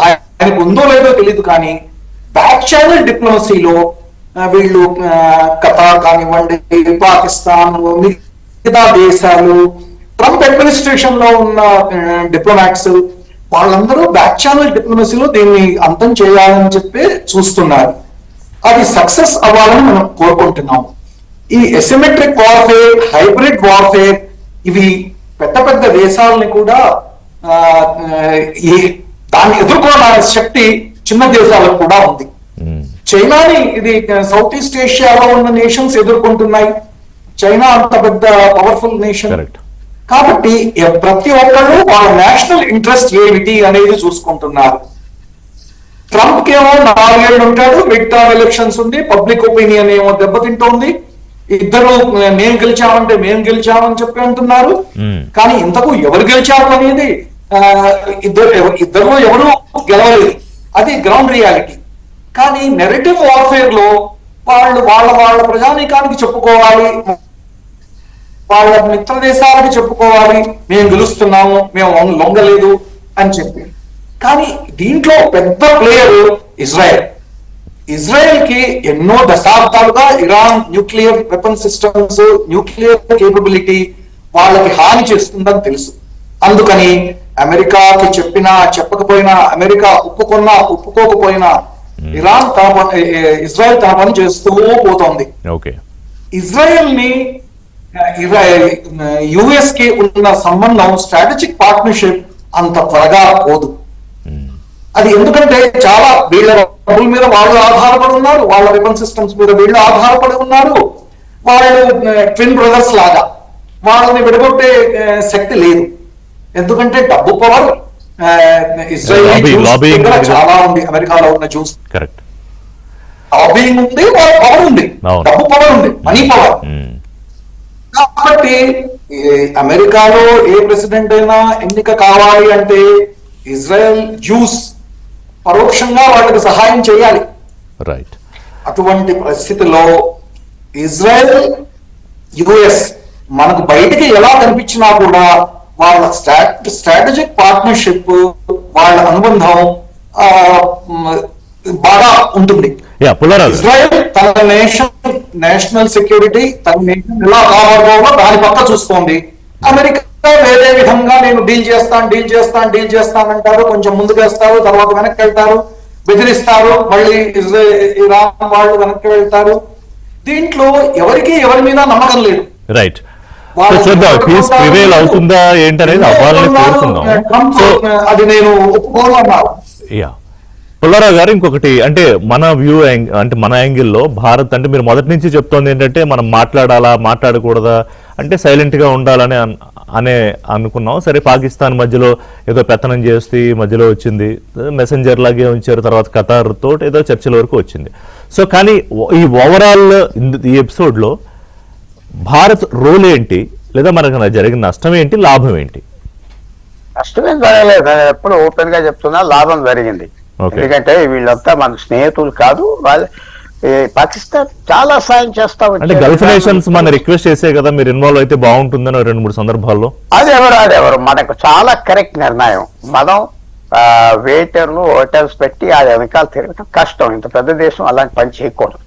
ఆయనకు ఉందో లేదో తెలియదు. కానీ బ్యాక్ ఛానల్ డిప్లొమసీలో వీళ్ళు ఖతార్ కానివ్వండి, పాకిస్తాన్, మిగతా దేశాలు, ట్రంప్ అడ్మినిస్ట్రేషన్ లో ఉన్న డిప్లొమాట్స్ వాళ్ళందరూ బ్యాక్ ఛానల్ డిప్లొమసీలో దీన్ని అంతం చేయాలని చెప్పి చూస్తున్నారు. అది సక్సెస్ అవ్వాలని మనం కోరుకుంటున్నాం. ఈ ఎసిమెట్రిక్ వార్ఫేర్, హైబ్రిడ్ వార్ఫేర్ ఇవి పెద్ద పెద్ద దేశాలని కూడా దాన్ని ఎదుర్కోవాలనే శక్తి చిన్న దేశాలకు కూడా ఉంది. చైనాని ఇది సౌత్ ఈస్ట్ ఏషియాలో ఉన్న నేషన్స్ ఎదుర్కొంటున్నాయి. చైనా అంత పెద్ద పవర్ఫుల్ నేషన్ కాబట్టి ప్రతి ఒక్కళ్ళు వాళ్ళ నేషనల్ ఇంట్రెస్ట్ ఏమిటి అనేది చూసుకుంటున్నారు. ట్రంప్ కేమో 4 ఏళ్ళు ఉంటాడు, మిడ్ టర్మ్ ఎలక్షన్స్ ఉంది, పబ్లిక్ ఒపీనియన్ ఏమో దెబ్బతింటోంది. ఇద్దరు మేము గెలిచామంటే మేము గెలిచామని చెప్పి అంటున్నారు. కానీ ఇంతకు ఎవరు గెలిచారు అనేది ఇద్దరు ఎవరు గెలవలేదు, అది గ్రౌండ్ రియాలిటీ. కానీ నెరేటివ్ వార్ఫేర్ లో వాళ్ళ ప్రజానీకానికి చెప్పుకోవాలి, వాళ్ళ మిత్ర దేశాలకు చెప్పుకోవాలి, మేము గెలుస్తున్నాము, మేము లొంగలేదు అని చెప్పి. కానీ దీంట్లో పెద్ద ప్లేయర్ ఇజ్రాయెల్. ఇజ్రాయెల్ కి ఎన్నో దశాబ్దాలుగా Iran nuclear weapon systems, nuclear capability వాళ్ళకి హాని చేస్తుందని తెలుసు. అందుకని అమెరికాకి చెప్పినా చెప్పకపోయినా, అమెరికా ఒప్పుకోకపోయినా ఇరాన్ ఇజ్రాయెల్ తన పని చేస్తూ పోతోంది. ఇజ్రాయెల్ ని యుఎస్ కి ఉన్న సంబంధం స్ట్రాటజిక్ పార్ట్నర్షిప్ అంత త్వరగా పోదు. అది ఎందుకంటే చాలా వీళ్ళ డబ్బుల మీద వాళ్ళు ఆధారపడి ఉన్నారు, వాళ్ళ వెపన్ సిస్టమ్స్ మీద వీళ్ళు ఆధారపడి ఉన్నారు. వాళ్ళు ట్విన్ బ్రదర్స్ లాగా వాళ్ళని విడగొట్టే శక్తి లేదు. ఎందుకంటే డబ్బు పవర్ ఇజ్రాయెల్ చాలా ఉంది. అమెరికాలో ఉన్న జ్యూస్ లాబింగ్ ఉంది, వాళ్ళ పవర్ ఉంది, డబ్బు పవర్ ఉంది, మనీ పవర్. కాబట్టి అమెరికాలో ఏ ప్రెసిడెంట్ అయినా ఎన్నిక కావాలి అంటే ఇజ్రాయెల్ జ్యూస్ పరోక్షంగా వాళ్ళకి సహాయం చేయాలి. రైట్. అటువంటి పరిస్థితిలో ఇజ్రాయెల్ యుఎస్ మనకు బయటికి ఎలా కనిపించినా కూడా వాళ్ళ స్ట్రాటజిక్ పార్ట్నర్షిప్, వాళ్ళ అనుబంధం బాగా ఉంటుంది. ఇజ్రాయెల్ తన నేషనల్ సెక్యూరిటీ, తన నేషన్ ఎలా కావాలో దాని పక్క చూస్తోంది. అమెరికా వేరే విధంగా నేను డీల్ చేస్తాను అంటారు, కొంచెం ముందుకేస్తారు, తర్వాత వెనక్కి వెళ్తారు, బెదిరిస్తారు, మళ్ళీ ఇరాన్ వాళ్ళు వెనక్కి వెళ్తారు. దీంట్లో ఎవరికి ఎవరి మీద నమ్మకం లేదు. రైట్. అవుతుందా ఏంటనేది అవ్వాలని కోరుకుందాం. అది నేను ఒప్పుకోను అన్నారు. పుల్లారావు గారు, ఇంకొకటి అంటే మన వ్యూ అంటే మన యాంగిల్లో భారత్ అంటే మీరు మొదటి నుంచి చెప్తోంది ఏంటంటే మనం మాట్లాడాలా మాట్లాడకూడదా అంటే సైలెంట్ గా ఉండాలని అనుకున్నాం. సరే, పాకిస్తాన్ మధ్యలో ఏదో పెత్తనం చేస్తే మధ్యలో వచ్చింది, మెసెంజర్ లాగే ఉంచారు, తర్వాత ఖతార్ తోటి ఏదో చర్చల వరకు వచ్చింది. సో కానీ ఈ ఓవరాల్ ఈ ఎపిసోడ్ లో భారత్ రోల్ ఏంటి, లేదా మనకు జరిగిన నష్టం ఏంటి, లాభం ఏంటి? నష్టమేం జరగలేదు, నేను ఎప్పుడు ఓపెన్ గా చెప్తున్నా, లాభం జరిగింది. ఎందుకంటే వీళ్ళంతా మన స్నేహితులు కాదు, వాళ్ళు పాకిస్తాన్ చాలా సాయం చేస్తా అంటే గల్ఫ్ నేషన్స్ మన రిక్వెస్ట్ చేసే కదా మీరు ఇన్వాల్వ్ అయితే బాగుంటుందని 2-3 సందర్భాల్లో. అదెవరు మనకు చాలా కరెక్ట్ నిర్ణయం. మనం వెయిటర్లు హోటల్స్ పెట్టి ఆ వెనకాల తిరగటం కష్టం. ఇంత పెద్ద దేశం అలాంటి పని చేయకూడదు.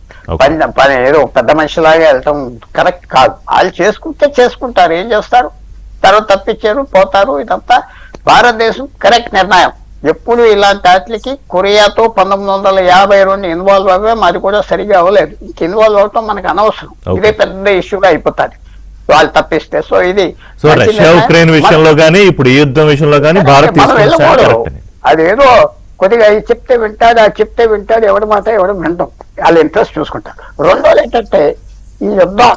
పని ఏదో పెద్ద మనిషిలాగా వెళ్ళటం కరెక్ట్ కాదు. వాళ్ళు చేసుకుంటారు, ఏం చేస్తారు, తర్వాత తప్పించారు, పోతారు. ఇదంతా భారతదేశం కరెక్ట్ నిర్ణయం. ఎప్పుడు ఇలాంటి వాటికి కొరియాతో 1952 ఇన్వాల్వ్ అవ్వే, అది కూడా సరిగా అవ్వలేదు. ఇంక ఇన్వాల్వ్ అవటం మనకు అనవసరం, ఇదే పెద్ద ఇష్యూగా అయిపోతుంది వాళ్ళు తప్పిస్తే. సో ఇది రష్యా ఉక్రెయిన్ విషయంలో కానీ ఇప్పుడు ఈ యుద్ధం విషయంలో కానీ భారత్ అదేదో కొద్దిగా ఇది చెప్తే వింటాడు, అది చెప్తే వింటాడు, ఎవడి మాట ఎవడు వింటాం, వాళ్ళ ఇంట్రెస్ట్ చూసుకుంటారు. రెండోది ఏంటంటే ఈ యుద్ధం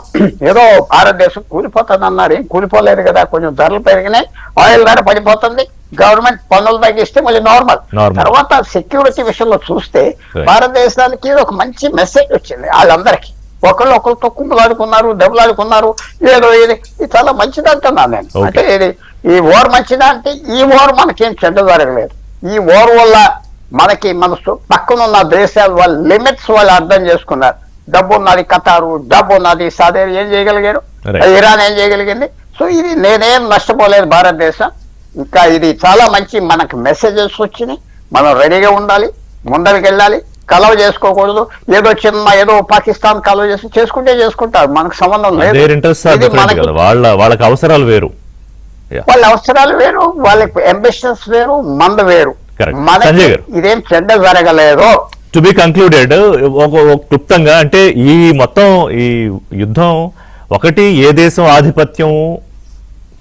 ఏదో భారతదేశం కూలిపోతుంది అన్నారు, ఏం కూలిపోలేదు కదా, కొంచెం ధరలు పెరిగినాయి, ఆయిల్ ధర పడిపోతుంది, గవర్నమెంట్ పన్నులు తగ్గిస్తే మళ్ళీ నార్మల్. తర్వాత సెక్యూరిటీ విషయంలో చూస్తే భారతదేశానికి ఒక మంచి మెసేజ్ వచ్చింది వాళ్ళందరికీ. ఒకళ్ళొకరితో కుమ్ములాడుకున్నారు, దెబ్బలాడుకున్నారు, ఏదో ఇది చాలా మంచిది అంటున్నాను నేను. అంటే ఇది ఈ వార్ మంచిదా అంటే ఈ వార్ మనకేం చెడ్డ జరగలేదు. ఈ వార్ వల్ల మనకి మన పక్కనున్న దేశాల వాళ్ళ లిమిట్స్ వాళ్ళు అర్థం చేసుకున్నారు. డబ్బు ఉన్నది ఖతారు, డబ్బు ఉన్నది సౌదీ ఏం చేయగలిగారు, ఇరాన్ ఏం చేయగలిగింది. సో ఇది నేనేం నష్టపోలేదు భారతదేశం. ఇంకా ఇది చాలా మంచి మనకు మెసేజెస్ వచ్చినాయి. మనం రెడీగా ఉండాలి, ముందరికి వెళ్ళాలి, కలవ చేసుకోకూడదు. ఏదో చిన్న ఏదో పాకిస్తాన్ కలవ చేసుకుంటే చేసుకుంటారు, మనకు సంబంధం లేదు. వాళ్ళకి అవసరాలు వేరు, వాళ్ళ అవసరాలు వేరు, వాళ్ళకి అంబిషన్స్ వేరు, మంద వేరు. మనకి ఇదేం చెడ్డ జరగలేదు. టు బి కంక్లూడెడ్ క్లుప్తంగా అంటే ఈ మొత్తం ఈ యుద్ధం ఒకటి ఏ దేశం ఆధిపత్యం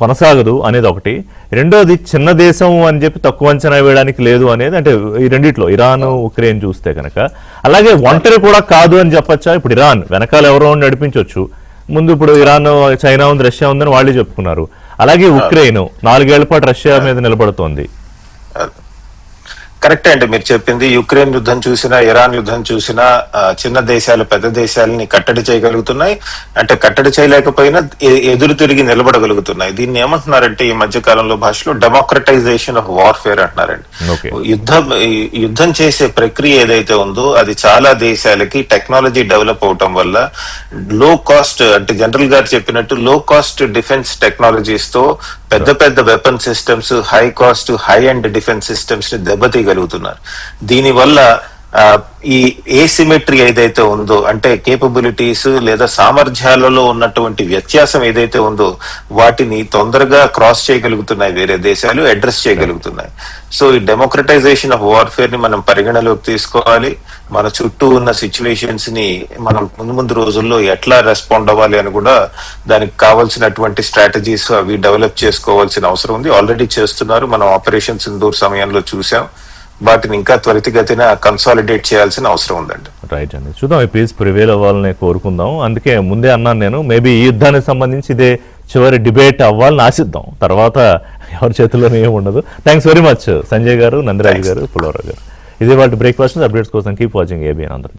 కొనసాగదు అనేది ఒకటి, రెండోది చిన్న దేశం అని చెప్పి తక్కువ అంచనా వేయడానికి లేదు అనేది. అంటే ఈ రెండిట్లో ఇరాన్ ఉక్రెయిన్ చూస్తే కనుక, అలాగే ఒంటరి కూడా కాదు అని చెప్పచ్చా. ఇప్పుడు ఇరాన్ వెనకాల ఎవరో నడిపించవచ్చు, ముందు ఇప్పుడు ఇరాన్ చైనా ఉంది, రష్యా ఉందని వాళ్ళే చెప్పుకున్నారు. అలాగే ఉక్రెయిన్ 4 ఏళ్ల పాటు రష్యా మీద నిలబడుతోంది. కరెక్టే అండి మీరు చెప్పింది. యుక్రెయిన్ యుద్ధం చూసినా, ఇరాన్ యుద్ధం చూసినా చిన్న దేశాలు పెద్ద దేశాలని కట్టడి చేయగలుగుతున్నాయి. అంటే కట్టడి చేయలేకపోయినా ఎదురు తిరిగి నిలబడగలుగుతున్నాయి. దీన్ని ఏమంటున్నారంటే ఈ మధ్య కాలంలో భాషలో డెమోక్రటైజేషన్ ఆఫ్ వార్ఫేర్ అంటున్నారండి. యుద్ధం చేసే ప్రక్రియ ఏదైతే ఉందో అది చాలా దేశాలకి టెక్నాలజీ డెవలప్ అవటం వల్ల లో కాస్ట్, అంటే జనరల్ గారు చెప్పినట్టు లో కాస్ట్ డిఫెన్స్ టెక్నాలజీస్ తో పెద్ద పెద్ద weapon systems, high cost high and defence systems ని దెబ్బతీయగలుగుతున్నారు. దీనివల్ల ఈ ఏసిమెట్రీ ఏదైతే ఉందో, అంటే కేపబిలిటీస్ లేదా సామర్థ్యాలలో ఉన్నటువంటి వ్యత్యాసం ఏదైతే ఉందో వాటిని తొందరగా క్రాస్ చేయగలుగుతున్నాయి వేరే దేశాలు, అడ్రస్ చేయగలుగుతున్నాయి. సో ఈ డెమోక్రటైజేషన్ ఆఫ్ వార్ఫేర్ ని మనం పరిగణలోకి తీసుకోవాలి. మన చుట్టూ ఉన్న సిచ్యువేషన్స్ ని మనం ముందు రోజుల్లో ఎట్లా రెస్పాండ్ అవ్వాలి అని కూడా దానికి కావాల్సినటువంటి స్ట్రాటజీస్ అవి డెవలప్ చేసుకోవాల్సిన అవసరం ఉంది. ఆల్రెడీ చేస్తున్నారు, మనం ఆపరేషన్ సింధూర్ సమయంలో చూసాం. వాటిని ఇంకా త్వరితగతిన కన్సాలిడేట్ చేయాల్సిన అవసరం ఉందండి. రైట్ అండి, చూద్దాం ఈ పీస్ ప్రివేల్ అవ్వాలని కోరుకుందాం. అందుకే ముందే అన్నాను నేను, మేబీ ఈ యుద్ధానికి సంబంధించి ఇదే చివరి డిబేట్ అవ్వాలని ఆశిద్దాం, తర్వాత ఎవరి చేతుల్లోనే ఏమి ఉండదు. థ్యాంక్స్ వెరీ మచ్ సంజయ్ గారు, నందిరాజు గారు, పుల్లారావు గారు. ఇదే వాళ్ళ బ్రేక్ఫాస్ట్ అప్డేట్స్ కోసం కీప్ వాచింగ్ ఏబిఎన్ ఆంధ్ర.